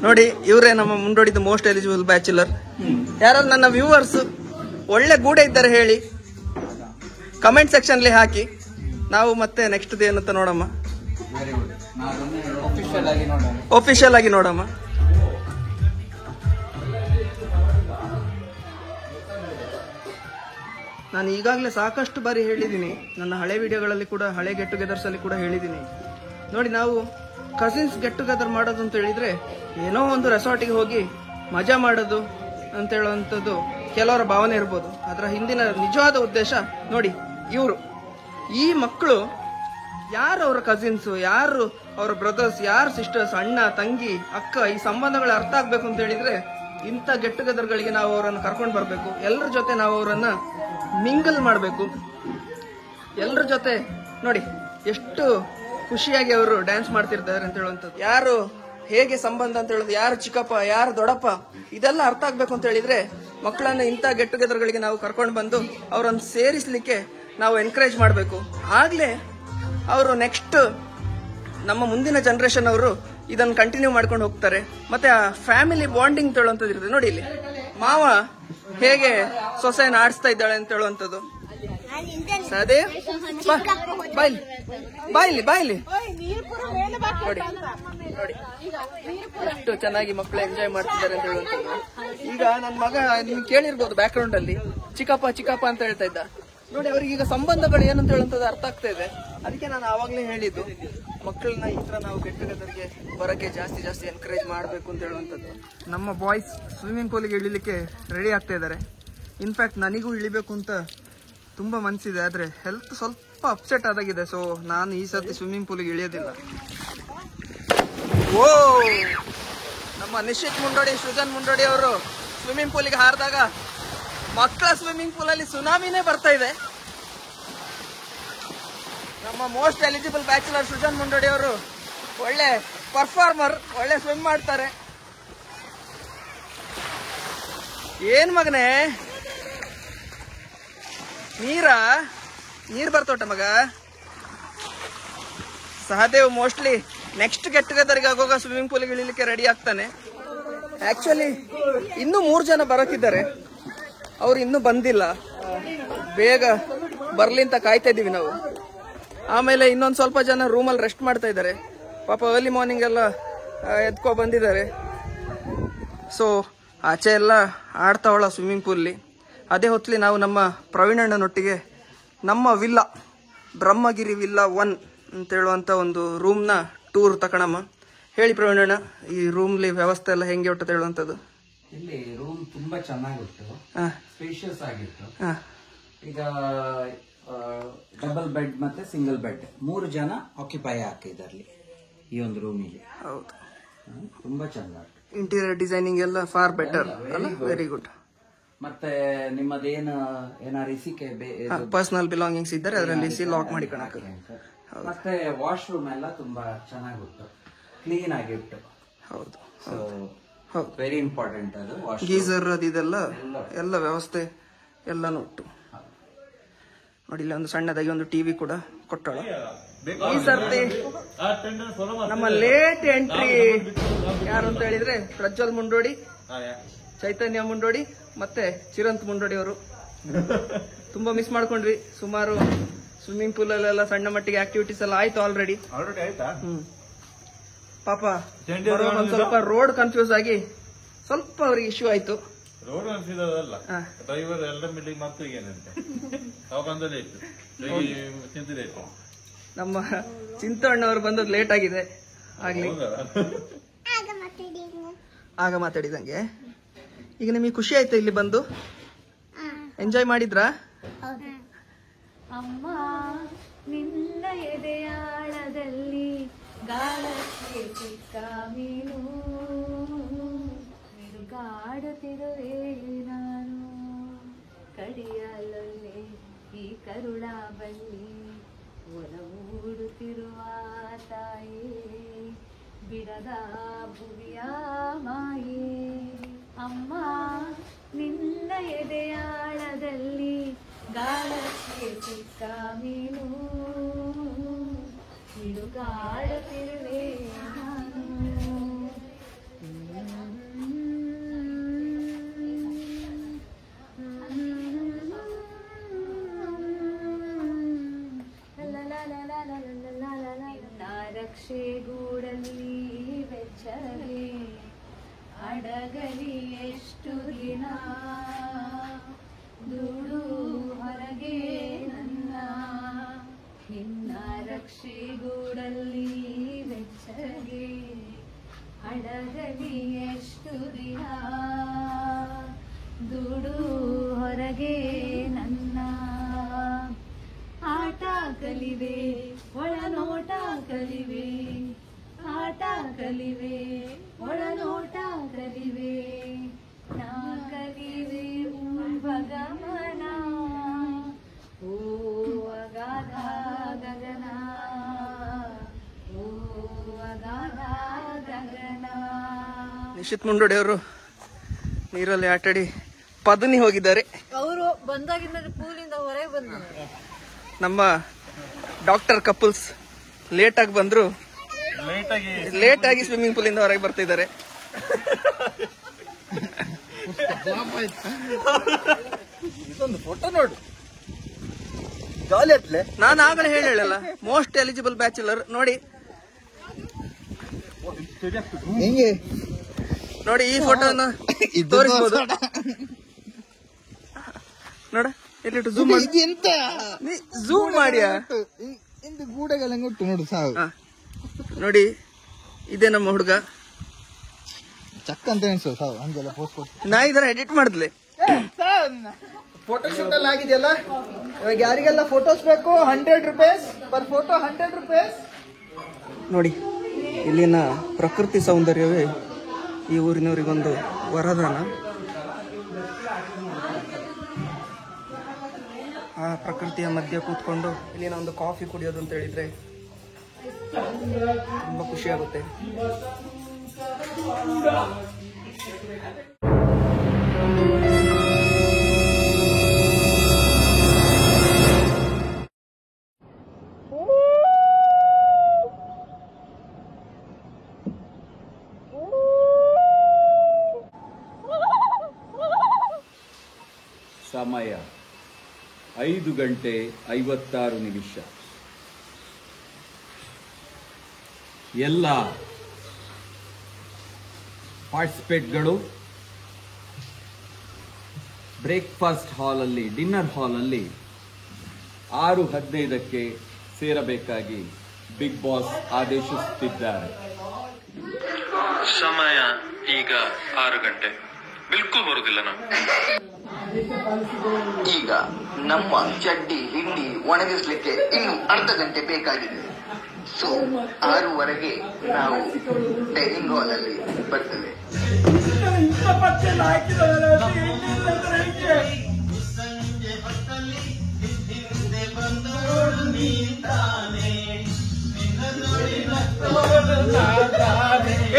ನೋಡಿ, ಇವರೇ ನಮ್ಮ ಮುಂಡೋಡಿದ ಮೋಸ್ಟ್ ಎಲಿಜಿಬಲ್ ಬ್ಯಾಚುಲರ್. ಯಾರು ನನ್ನ ವ್ಯೂವರ್ಸ್ ಒಳ್ಳೆ ಗೂಡೆ ಇದ್ದಾರೆ ಹೇಳಿ, ಕಮೆಂಟ್ ಸೆಕ್ಷನ್ಲಿ ಹಾಕಿ. ನಾವು ಮತ್ತೆ ನೆಕ್ಸ್ಟ್ ಏನಂತ ನೋಡಮ್ಮ, ವೆರಿ ಗುಡ್. ಅಫಿಷಿಯಲ್ ಆಗಿ ನೋಡೋಣ. ಒಫಿಷಿಯಲ್ ಆಗಿ ನೋಡಮ್ಮ. ನಾನು ಈಗಾಗಲೇ ಸಾಕಷ್ಟು ಬಾರಿ ಹೇಳಿದ್ದೀನಿ, ನನ್ನ ಹಳೆ ವಿಡಿಯೋಗಳಲ್ಲಿ ಕೂಡ, ಹಳೆ ಗೆಟ್ ಟುಗೆದರ್ಸ್ ಅಲ್ಲಿ ಕೂಡ ಹೇಳಿದ್ದೀನಿ, ನೋಡಿ, ನಾವು ಕಸಿನ್ಸ್ ಗೆಟ್ ಟುಗೆದರ್ ಮಾಡೋದು ಅಂತ ಹೇಳಿದ್ರೆ ಏನೋ ಒಂದು ರೆಸಾರ್ಟಿಗೆ ಹೋಗಿ ಮಜಾ ಮಾಡೋದು ಅಂತ ಹೇಳುವಂಥದ್ದು ಕೆಲವರ ಭಾವನೆ ಇರ್ಬೋದು. ಅದರ ಹಿಂದಿನ ನಿಜವಾದ ಉದ್ದೇಶ ನೋಡಿ, ಇವರು ಈ ಮಕ್ಕಳು ಯಾರು ಅವರ ಕಸಿನ್ಸ್, ಯಾರು ಅವರ ಬ್ರದರ್ಸ್, ಯಾರು ಸಿಸ್ಟರ್ಸ್, ಅಣ್ಣ ತಂಗಿ ಅಕ್ಕ, ಈ ಸಂಬಂಧಗಳು ಅರ್ಥ ಆಗ್ಬೇಕು ಅಂತ ಹೇಳಿದ್ರೆ ಇಂಥ ಗೆಟ್ ಟುಗೆದರ್ಗಳಿಗೆ ನಾವು ಅವರನ್ನು ಕರ್ಕೊಂಡು ಬರಬೇಕು. ಎಲ್ಲರ ಜೊತೆ ನಾವು ಅವರನ್ನ ಮಿಂಗಲ್ ಮಾಡಬೇಕು. ಎಲ್ಲರ ಜೊತೆ ನೋಡಿ ಎಷ್ಟು ಖುಷಿಯಾಗಿ ಅವರು ಡ್ಯಾನ್ಸ್ ಮಾಡ್ತಿರ್ತಾರೆ ಅಂತ ಹೇಳುವಂಥದ್ದು. ಯಾರು ಹೇಗೆ ಸಂಬಂಧ ಅಂತ ಹೇಳೋದು, ಯಾರು ಚಿಕ್ಕಪ್ಪ ಯಾರು ದೊಡ್ಡಪ್ಪ, ಇದೆಲ್ಲ ಅರ್ಥ ಆಗ್ಬೇಕು ಅಂತ ಹೇಳಿದ್ರೆ ಮಕ್ಕಳನ್ನ ಇಂಥ ಗೆಟ್ ಟುಗೆದರ್ಗಳಿಗೆ ನಾವು ಕರ್ಕೊಂಡು ಬಂದು ಅವರನ್ನು ಸೇರಿಸಲಿಕ್ಕೆ ನಾವು ಎನ್ಕರೇಜ್ ಮಾಡಬೇಕು. ಆಗ್ಲೇ ಅವರು ನೆಕ್ಸ್ಟ್ ನಮ್ಮ ಮುಂದಿನ ಜನರೇಷನ್ ಅವರು ಇದನ್ನು ಕಂಟಿನ್ಯೂ ಮಾಡ್ಕೊಂಡು ಹೋಗ್ತಾರೆ. ಮತ್ತೆ ಆ ಫ್ಯಾಮಿಲಿ ಬಾಂಡಿಂಗ್ ಹೇಳುವಂಥದ್ದು ಇರುತ್ತೆ. ನೋಡಿ, ಇಲ್ಲಿ ಮಾವ ಹೇಗೆ ಸೊಸೆಯನ್ನು ಆಡಿಸ್ತಾ ಇದ್ದಾಳೆ ಅಂತ ಹೇಳುವಂಥದ್ದು. ಅದೇ ಬಾಯ್ಲಿ ನೋಡಿ ನೋಡಿ ಎಷ್ಟು ಚೆನ್ನಾಗಿ ಮಕ್ಕಳು ಎಂಜಾಯ್ ಮಾಡ್ತಿದ್ದಾರೆ ಅಂತ ಹೇಳುವಂಥದ್ದು. ಈಗ ನನ್ನ ಮಗ ನಿಮ್ಗೆ ಕೇಳಿರ್ಬೋದು ಬ್ಯಾಕ್ ಗ್ರೌಂಡ್ ಅಲ್ಲಿ ಚಿಕ್ಕಪ್ಪ ಅಂತ ಹೇಳ್ತಾ ಇದ್ದ. ನೋಡಿ, ಅವ್ರಿಗೆ ಈಗ ಸಂಬಂಧಗಳು ಏನಂತ ಹೇಳುವಂಥದ್ದು ಅರ್ಥ ಆಗ್ತಾ ಇದೆ. ಅದಕ್ಕೆ ನಾನು ಆವಾಗಲೇ ಹೇಳಿದ್ದು ಮಕ್ಕಳನ್ನ ಈ ತರ ನಾವು ಗೆಟ್ ಟುಗೆದರ್ಗೆ ಬರೋಕ್ಕೆ ಜಾಸ್ತಿ ಎನ್ಕರೇಜ್ ಮಾಡಬೇಕು ಅಂತ ಹೇಳುವಂಥದ್ದು. ನಮ್ಮ ಬಾಯ್ಸ್ ಸ್ವಿಮ್ಮಿಂಗ್ ಪೂಲಿಗೆ ಇಳಿಲಿಕ್ಕೆ ರೆಡಿ ಆಗ್ತಾ ಇದ್ದಾರೆ. ಇನ್ಫ್ಯಾಕ್ಟ್ ನನಗೂ ಇಳಿಬೇಕು ಅಂತ ತುಂಬಾ ಮನಸ್ಸಿದೆ, ಆದ್ರೆ ಹೆಲ್ತ್ ಸ್ವಲ್ಪ ಅಪ್ಸೆಟ್ ಆದಾಗಿದೆ. ಸೊ ನಾನು ಈ ಸರ್ತಿ ಸ್ವಿಮ್ಮಿಂಗ್ ಪೂಲಿಗೆ ಇಳಿಯೋದಿಲ್ಲ. ಓ, ನಮ್ಮ ನಿಶ್ಚಿತ್ ಮುಂಡೋಡಿ, ಸೃಜನ್ ಮುಂಡೋಡಿ ಅವರು ಸ್ವಿಮ್ಮಿಂಗ್ ಪೂಲಿಗೆ ಹಾರಿದಾಗ ಮಕ್ಕಳ ಸ್ವಿಮ್ಮಿಂಗ್ ಪೂಲ್ ಅಲ್ಲಿ ಸುನಾಮಿನೇ ಬರ್ತಾ ಇದೆ. ನಮ್ಮ most eligible bachelor Srujan Mundodi ಅವರು ಒಳ್ಳೆ ಪರ್ಫಾರ್ಮರ್, ಒಳ್ಳೆ ಸ್ವಿಮ್ ಮಾಡ್ತಾರೆ. ಏನ್ ಮಗನೇ, ನೀರ್ ಬರ್ತೋಟ ಮಗ. ಸಹದೇವ್ ಮೋಸ್ಟ್ಲಿ ನೆಕ್ಸ್ಟ್ ಗೆಟ್ ಟುಗೆದರ್ಗೆ ಆಗೋಗ ಸ್ವಿಮ್ಮಿಂಗ್ ಪೂಲ್ಗೆ ಇಳಿಲಿಕ್ಕೆ ರೆಡಿ ಆಗ್ತಾನೆ. ಆಕ್ಚುಲಿ ಇನ್ನೂ 3 ಜನ ಬರೋಕಿದ್ದಾರೆ, ಅವ್ರು ಇನ್ನೂ ಬಂದಿಲ್ಲ. ಬೇಗ ಬರ್ಲಿ ಅಂತ ಕಾಯ್ತಾ ಇದೀವಿ ನಾವು. ಆಮೇಲೆ ಇನ್ನೊಂದು ಸ್ವಲ್ಪ ಜನ ರೂಮಲ್ಲಿ ರೆಸ್ಟ್ ಮಾಡ್ತಾ ಇದ್ದಾರೆ. ಪಾಪ ಅರ್ಲಿ ಮಾರ್ನಿಂಗ್ ಎಲ್ಲ ಎದ್ಕೊ ಬಂದಿದ್ದಾರೆ. ಸೊ ಆಚೆ ಎಲ್ಲ ಆಡ್ತಾವಳ ಸ್ವಿಮ್ಮಿಂಗ್ ಪೂಲ್ಲಿ. ಅದೇ ಹೊತ್ತಲ್ಲಿ ನಾವು ನಮ್ಮ ಪ್ರವೀಣಣ್ಣನೊಟ್ಟಿಗೆ ನಮ್ಮ ವಿಲ್ಲಾ ಬ್ರಹ್ಮಗಿರಿ ವಿಲ್ಲಾ 1 ಅಂತ ಹೇಳುವಂಥ ಒಂದು ರೂಮ್ನ ಟೂರ್ ತಗೊಳಮ್ಮ. ಹೇಳಿ ಪ್ರವೀಣಣ್ಣ, ಈ ರೂಮ್ಲಿ ವ್ಯವಸ್ಥೆ ಎಲ್ಲ ಹೆಂಗೆ ಉಂಟು ಹೇಳುವಂಥದ್ದು? ಇಲ್ಲಿ ರೂಮ್ ತುಂಬಾ ಚೆನ್ನಾಗಿತ್ತು, ಸ್ಪೇಷಿಯಸ್ ಆಗಿತ್ತು. ಈಗ ಡಬಲ್ ಬೆಡ್ ಮತ್ತೆ ಸಿಂಗಲ್ ಬೆಡ್ 3 ಜನ ಆಕ್ಯುಪೈ ಹಾಕಿದ್ರಲ್ಲಿ ಈ ಒಂದು ರೂಮ್ ಇಲ್ಲಿ. ಹೌದು, ತುಂಬಾ ಚೆಂದ. ಇಂಟೀರಿಯರ್ ಡಿಸೈನಿಂಗ್ ಎಲ್ಲ ಫಾರ್ ಬೆಟರ್ ಅಲ್ಲ, ವೆರಿ ಗುಡ್. ಮತ್ತೆ ನಿಮ್ಮದೇನು ಏನಾರು ಇಸಿಕೆ ಪರ್ಸನಲ್ ಬಿಲಾಂಗಿಂಗ್ಸ್ ಇದ್ದರೆ ಅದರಲ್ಲಿ ಇಸಿ ಲಾಕ್ ಮಾಡಿ ಕಣಕ. ಮತ್ತೆ ವಾಶ್ರೂಮ್ ಎಲ್ಲ ತುಂಬಾ ಚೆನ್ನಾಗಿತ್ತು, ಕ್ಲೀನ್ ಆಗಿತ್ತು. ಹೌದು, ಸೊ ವೆರಿ ಇಂಪಾರ್ಟೆಂಟ್ ಅದು. ಗೀಸರ್ ಅದೆಲ್ಲ ಎಲ್ಲ ವ್ಯವಸ್ಥೆ ಎಲ್ಲಾನು ಉಂಟು. ನೋಡಿ, ಇಲ್ಲಿ ಒಂದು ಸಣ್ಣದಾಗಿ ಒಂದು ಟಿವಿ ಕೂಡ ಕೊಟ್ಟಳ. ಈ ಸರ್ತಿ ನಮ್ಮ ಲೇಟ್ ಎಂಟ್ರಿ ಯಾರು ಅಂತ ಹೇಳಿದ್ರೆ ಪ್ರಜ್ವಲ್ ಮುಂಡೋಡಿ, ಚೈತನ್ಯ ಮುಂಡೋಡಿ ಮತ್ತೆ ಚಿರಂತ್ ಮುಂಡೋಡಿ ಅವರು. ತುಂಬಾ ಮಿಸ್ ಮಾಡ್ಕೊಂಡ್ವಿ. ಸುಮಾರು ಸ್ವಿಮ್ಮಿಂಗ್ ಪೂಲ್ ಅಲ್ಲೆಲ್ಲ ಸಣ್ಣ ಮಟ್ಟಿಗೆ ಆಕ್ಟಿವಿಟೀಸ್ ಎಲ್ಲ ಆಯ್ತು ಆಲ್ರೆಡಿ. ಪಾಪ ಒಂದ್ ಸ್ವಲ್ಪ ರೋಡ್ ಕನ್ಫ್ಯೂಸ್ ಆಗಿ ಸ್ವಲ್ಪ ಅವ್ರಿಗೆ ಇಶ್ಯೂ ಆಯ್ತು. ರೋಡ್ ಅನ್ಸಿದಲ್ಲ, ಡ್ರೈವರ್ ಎಲ್ಲ ಮೀಟಿಂಗ್ ಮತ್ತು ಏನಂತೆ ಅವಾಗಂದಲೇ ಇತ್ತು, ಚಿಂತೆ ಇತ್ತು. ನಮ್ಮ ಚಿಂತಣ್ಣವ್ರು ಬಂದದ್ದು ಲೇಟ್ ಆಗಿದೆ. ಆಗ್ಲಿ ಆಗ ಮಾತಾಡಿದಂಗೆ. ಈಗ ನಿಮಗೆ ಖುಷಿ ಆಯ್ತಾ ಇಲ್ಲಿ ಬಂದು? ಎಂಜಾಯ್ ಮಾಡಿದ್ರಾ? ಅಮ್ಮ ನಿನ್ನ ಎದೆಯಾಳದಲ್ಲಿ ಗಾಳಕ್ಕೆ ಸಿಕ್ಕ ಮೀನು ಮಿರುಗಾಡುತ್ತಿರುವೆ ನಾನು, ಕಡಿಯಲಲ್ಲೇ ಈ ಕರುಳ ಬಳ್ಳಿ ಒಲವೂಡುತ್ತಿರುವ ತಾಯಿ, ಬಿಡದ ಭುವಿಯ ಮಾಯೆ. ಅಮ್ಮ ನಿನ್ನ ಎದೆಯಾಳದಲ್ಲಿ ಗಾಳಕ್ಕೆ ಸಿಕ್ಕ ಮೀನು ಮಿರುಗಾಡುತ್ತಿರುವೆ ನಾನು. ರಕ್ಷೆಗೂಡಲ್ಲಿ ಬೆಚ್ಚಗೆ ಅಡಗಲಿ ಎಷ್ಟು ದಿನ, ದುಡು ಹೊರಗೆ ನನ್ನ ನಿನ್ನ ರಕ್ಷೆಗೂಡಲ್ಲಿ ಹಡಗಲಿ ಎಷ್ಟು ದಿನ ದುಡು ಹೊರಗೆ ನನ್ನ ಆಟ ಕಲಿವೆ ಒಳನೋಟ ಕಲಿವೆ ಆಟ ಕಲಿವೆ ಒಳನೋಟ ಕಲಿವೆ ನಾ ಕಲಿವೆ ಭಗವನ ಓ ಅಗಾಧ ಗಗನ ಓ ಅಗಾಧ ಗಗನ. ನಿಶಿತ್ ಮುಂಡೋಡಿ ಅವರು ನೀರಲ್ಲಿ ಆಟಾಡಿ ಪದನಿ ಹೋಗಿದ್ದಾರೆ. ಅವರು ಬಂದಾಗಿಂದ ಪೂಲಿಂದ ಹೊರಗೆ ಬಂದಿದ್ದಾರೆ. ನಮ್ಮ ಡಾಕ್ಟರ್ ಕಪಲ್ಸ್ ಲೇಟ್ ಆಗಿ ಬಂದ್ರು, ಲೇಟ್ ಆಗಿ ಸ್ವಿಮ್ಮಿಂಗ್ ಪೂಲ್ ಇಂದ ಹೊರಗೆ ಬರ್ತಿದ್ದಾರೆ. ಇದೊಂದು ಫೋಟೋ ನೋಡು, ಜಾಲಿ ಅಟ್ಲೆ. ನಾನು ಆಗಲೇ ಹೇಳಲ್ಲ, ಮೋಸ್ಟ್ ಎಲಿಜಿಬಲ್ ಬ್ಯಾಚುಲರ್ ನೋಡಿ. ಹೆಂಗೆ ನೋಡಿ ಈ ಫೋಟೋನ ತೋರಿಸಬಹುದು ನೋಡ, ಎಲ್ಲಿಟ್ಟು ಝೂಮ್ ಮಾಡಿ, ಎಂತ ಝೂಮ್ ಮಾಡಿಯಾ ಇಂದು ಗೂಡಗಳ ಕೊಟ್ಟು ನೋಡು ಸಾವು. ನೋಡಿ ಇದೇ ನಮ್ಮ ಹುಡುಗ, ಚಕ್ಕ ಅಂತ ಎಣಿಸು ಸಾವು. ಹಂಗೆಲ್ಲ ಪೋಸ್ಟ್ ಕೊಟ್ಟು ನಾ ಇದರ ಎಡಿಟ್ ಮಾಡಿದ್ಲೆ. ಫೋಟೋ ಶೂಟ್ ಅಲ್ಲಿ ಆಗಿದೆಯಲ್ಲ, ಇವಾಗ ಯಾರಿಗೆಲ್ಲ ಫೋಟೋಸ್ ಬೇಕು 100 ರೂಪೀಸ್ ಪರ್ ಫೋಟೋ, 100 ರೂಪೀಸ್. ನೋಡಿ ಇಲ್ಲಿನ ಪ್ರಕೃತಿ ಸೌಂದರ್ಯವೇ ಈ ಊರಿನವರಿಗೊಂದು ವರದಾನ. ಆ ಪ್ರಕೃತಿಯ ಮಧ್ಯೆ ಕೂತ್ಕೊಂಡು ಇಲ್ಲಿನ ಒಂದು ಕಾಫಿ ಕುಡಿಯೋದು ಅಂತ ಹೇಳಿದ್ರೆ ತುಂಬಾ ಖುಷಿ ಆಗುತ್ತೆ. ಸಮಯ 5:56. ಎಲ್ಲ ಪಾರ್ಟಿಸಿಪೇಟ್ಗಳು ಬ್ರೇಕ್ಫಾಸ್ಟ್ ಹಾಲಲ್ಲಿ, ಡಿನ್ನರ್ ಹಾಲಲ್ಲಿ 6:15 ಸೇರಬೇಕಾಗಿ ಬಿಗ್ ಬಾಸ್ ಆದೇಶಿಸುತ್ತಿದ್ದಾರೆ. ಸಮಯ ಈಗ 6 ಗಂಟೆ, ಬಿಲ್ಕುಲ್ ಬರುದಿಲ್ಲ ನಾವು. ಈಗ ನಮ್ಮ ಚಡ್ಡಿ ಹಿಂಡಿ ಒಣಗಿಸ್ಲಿಕ್ಕೆ ಇನ್ನು ಅರ್ಧ ಗಂಟೆ ಬೇಕಾಗಿದೆ. ಸೊ 6:00 ನಾವು ಡೈನಿಂಗ್ ಹಾಲ್ ಅಲ್ಲಿ ಬರ್ತೇವೆ.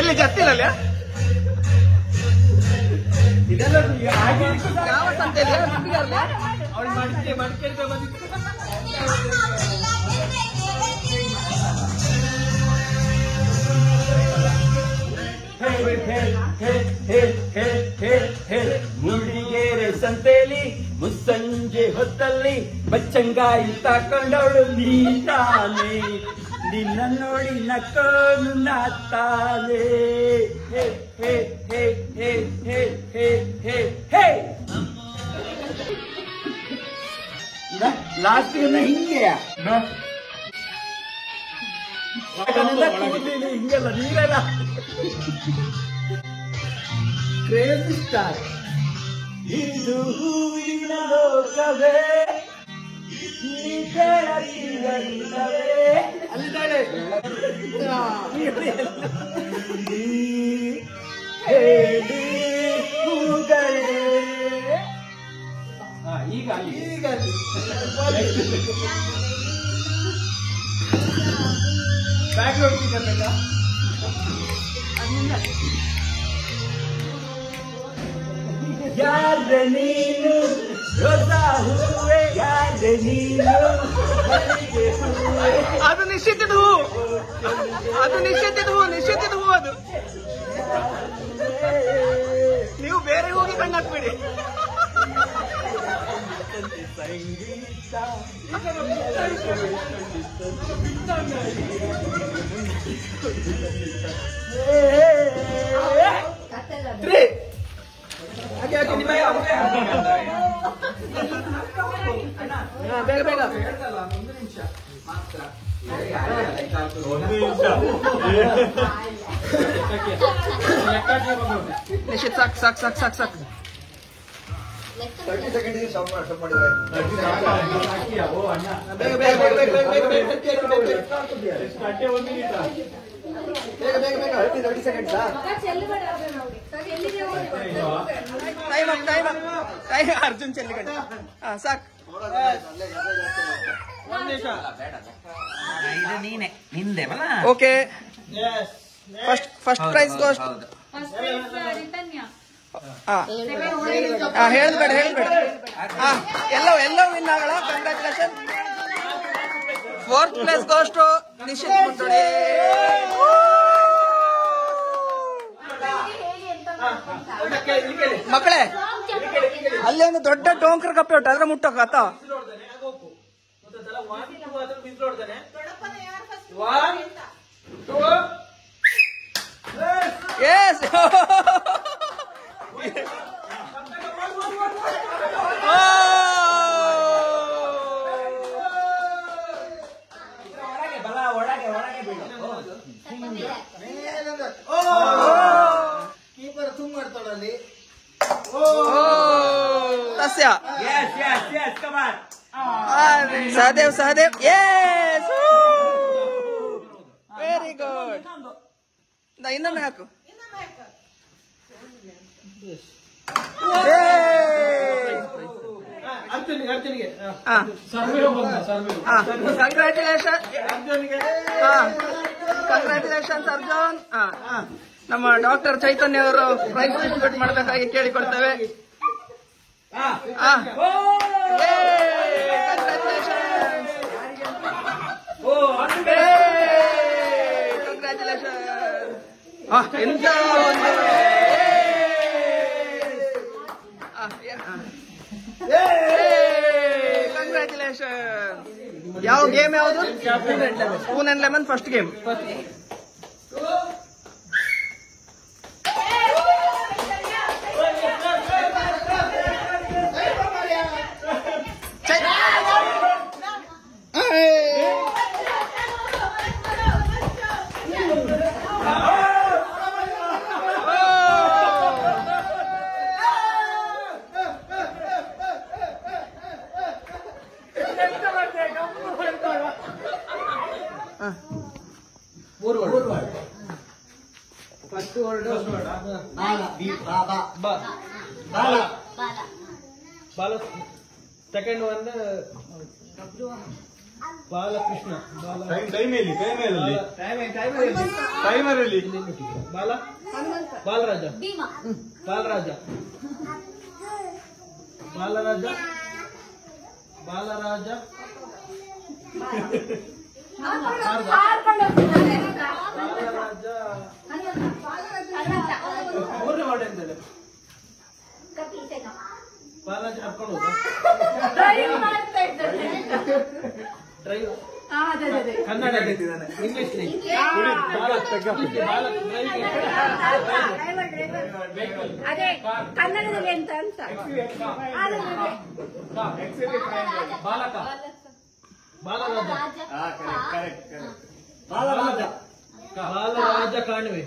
ಎಲ್ಲಿ ಜತ್ತಿಲ್ಲ ಯಾವ ಸಂತೆಯಲ್ಲಿ ಮೂಡಿಗೆರೆ ಸಂತೆಲಿ ಮುಸ್ಸಂಜೆ ಹೊತ್ತಲ್ಲಿ ಬಚ್ಚಂಗಾಯಿ ತಕೊಂಡವಳು ನೀತಾನೆ, ನಿನ್ನ ನೋಡಿ ನಕ್ಕೋನು ನಾತಾನೆ. ಹೇ ಹೇ ಹೇ ಹೇ ಹೇ ಹೇ ಹೇ ಹೇ. ಲಾಸ್ಟ್ ಹಿಂಗೆ ಹಿಂಗೆಲ್ಲ ನೀರೆಲ್ಲ ಕ್ರೇಜಿ ಸ್ಟಾರ್. ಇದು ಹೂವಿನ ಲೋಕವೇ, ಅಲ್ಲಿದ್ದಾಳೆ ಹೇಳಿ ಹೂಗಳೇ. ಈಗ ಈಗ ಬ್ಯಾಕ್ಗ್ರೌಂಡ್ ಸ್ಪೀಕರ್ ಬೇಕಾ? ಯಾರೆ ನೀನು ರೋಸಾ ಹೂವೆ, ಯಾರೆ ನೀನು ಮಲ್ಲಿಗೆ ಹೂವೆ. ಅದು ನಿಶ್ಚಿತದ ಹೂ, ಅದು ನಿಶ್ಚಿತದ ಹೂ, ನಿಶ್ಚಿತದ ಹೂ ಅದು. ನೀವು ಬೇರೆ ಹೋಗಿ ಕಣ್ಣು ಹಾಕ್ಬೇಡಿ. ಸಂಗೀತ ಬೇಗ ಬೇಗ ನಿಶ್ಚಿತ್ ಸಾಕು ಸಾಕು ಸಾಕು ಸಾಕು ಸಾಕು. 30 ಸೆಕೆಂಡ್ ಸ್ಟಾಪ್ ಮಾಡಿದ್ದಾರೆ. ಬೇಗ ಬೇಗ ಬೇಗ ಬೇಗ ಬೇಗ ಬೇಗ ಬೇಗ ಬೇಗ 30 ಸೆಕೆಂಡ್ ಟೈಮ್ ಅರ್ಜುನ್ ಚೆಲ್ಲಿಗಡ್ಡ. ಸಾಕು. ಇದು ನೀನೆ ನಿಂದೆ ಬಲ. Okay, first prize ghost. ಹೇಳ್ಬೇಡ ಎಲ್ಲೋ ವಿನ್ ಆಗಲ್ಲ. ಕಂಗ್ರಾಚುಲೇಷನ್. 4th ಪ್ಲೇಸ್ ಗೋಸ್ಟ್ ನಿಶ್ಚಿತ್ ಮುಂಡೋಡಿ. ಮಕ್ಕಳೇ, ಅಲ್ಲೇ ಒಂದು ದೊಡ್ಡ ಡೋಂಕರ್ ಕಪ್ಪೆ ಉಂಟು, ಅದ್ರ ಮುಟ್ಟೋಕತ್ತ. Yes. ಕೀಪರ್ ತುಂಬ ಮಾಡ್ತಾಳಲ್ಲಿ. ಸಸ್ಯ ಸಹದೇವ್ ಯೆಸ್, ವೆರಿ ಗುಡ್. ಇನ್ನೊಮ್ಮೆ ಹಾಕು. ಕಂಗ್ರಾಚುಲೇಷನ್ ಅರ್ಜುನ್. ನಮ್ಮ ಡಾಕ್ಟರ್ ಚೈತನ್ಯ ಅವರು ಪ್ರೈಸ್ ಡಿಸ್ಟ್ರಿಬ್ಯೂಟ್ ಮಾಡಬೇಕಾಗಿ ಕೇಳಿಕೊಳ್ತೇವೆ. ಕಂಗ್ರಾಚುಲೇಷನ್. ಎಂತ ಒಂದು ಕಂಗ್ರಾಚುಲೇಷನ್. ಯಾವ ಗೇಮ್ ಯಾವುದು? Spoon and lemon first game. First word Bala. Second one Balakrishna. ಟೈಮರಲ್ಲಿ ಬಾಲರಾಜ. ಮೂರನೇ ವಾರ್ಡ್ ಎಂತಲ್ಲ ಬಾಲಾಜಿ ಹಾಕೊಂಡು ಹೋದ ಡ್ರೈವ್ ಕನ್ನಡ ಇಂಗ್ಲಿಷ್ ಅದೇ ಕನ್ನಡದಲ್ಲಿ ಎಂತ ಅಂತ ಬಾಲಕ ಬಾಲರಾಜ ಕಣಿವೆ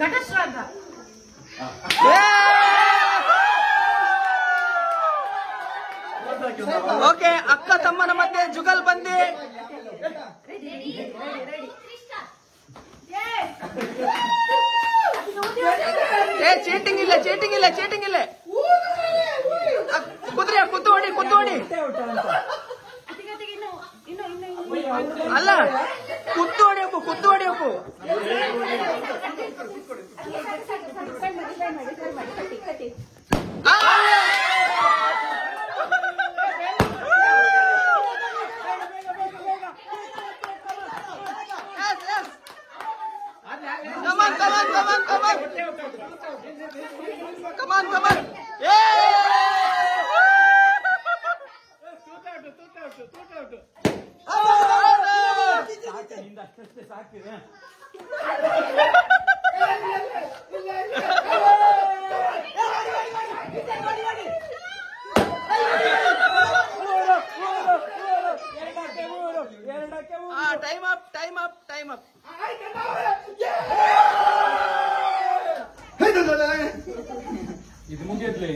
ಘಟಶ್ರಾದ್ದ. ಓಕೆ, ಅಕ್ಕ ತಮ್ಮನ ಮಧ್ಯೆ ಜುಗಲ್ ಬಂದಿ. ಚೀಟಿಂಗ್ ಇಲ್ಲ. ಕುತ್ತೋಡಿ ಅಲ್ಲ ಕುತ್ತೋಡಿ Appu Come on. Time up. ಇದು ಮುಗಿಯತ್ಲೇ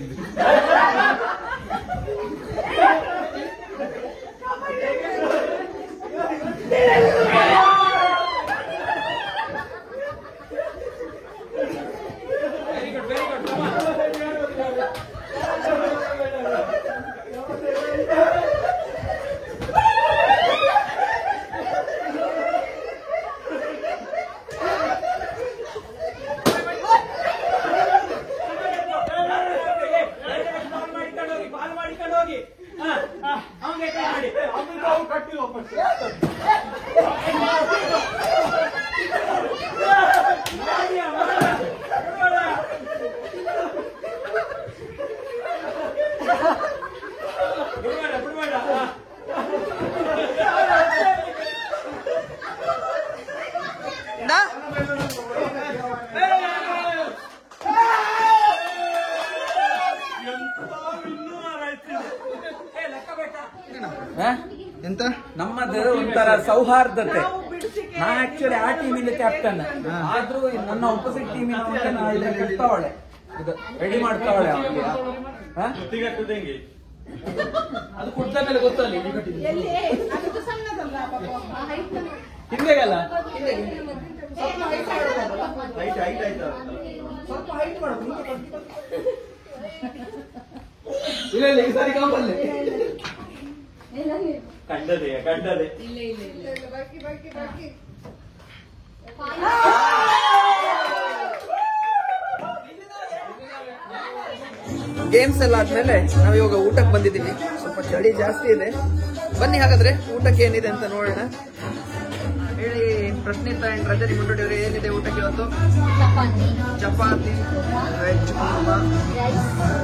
ಎಂತ ನಮ್ಮದು ಒಂಥರ ಸೌಹಾರ್ದತೆ. ನಾನು ಆಕ್ಚುಲಿ ಆ ಟೀಮಿನ ಕ್ಯಾಪ್ಟನ್, ಆದ್ರೂ ನನ್ನ ಆಪೋಸಿಟ್ ಟೀಮಿನ ಕಟ್ತಾವಳೆ, ರೆಡಿ ಮಾಡ್ತಾವಳೆ. ಅದು ಕುಡ್ದ ಮೇಲೆ ಗೊತ್ತಲ್ಲಿ ಹಿಂದೆಗಲ್ಲ ಇಲ್ಲ ಈ ಸಾರಿ ಕಾಂಬಲ್ಲೇ ಕಂಡದೆ ಗೇಮ್ಸ್ ಎಲ್ಲ ಆದ್ಮೇಲೆ ನಾವಿವಾಗ ಊಟಕ್ಕೆ ಬಂದಿದ್ದೀವಿ. ಸ್ವಲ್ಪ ಚಳಿ ಜಾಸ್ತಿ ಇದೆ. ಬನ್ನಿ ಹಾಗಾದ್ರೆ ಊಟಕ್ಕೆ ಏನಿದೆ ಅಂತ ನೋಡೋಣ. ಹೇಳಿ ಪ್ರಶ್ನಿತ ಅಂಡ್ ರಜನಿ ಮುಂಡೋಡಿ ಅವರೇ, ಏನಿದೆ ಊಟಕ್ಕೆ ಇವತ್ತು? ಚಪಾತಿ, veg kurma,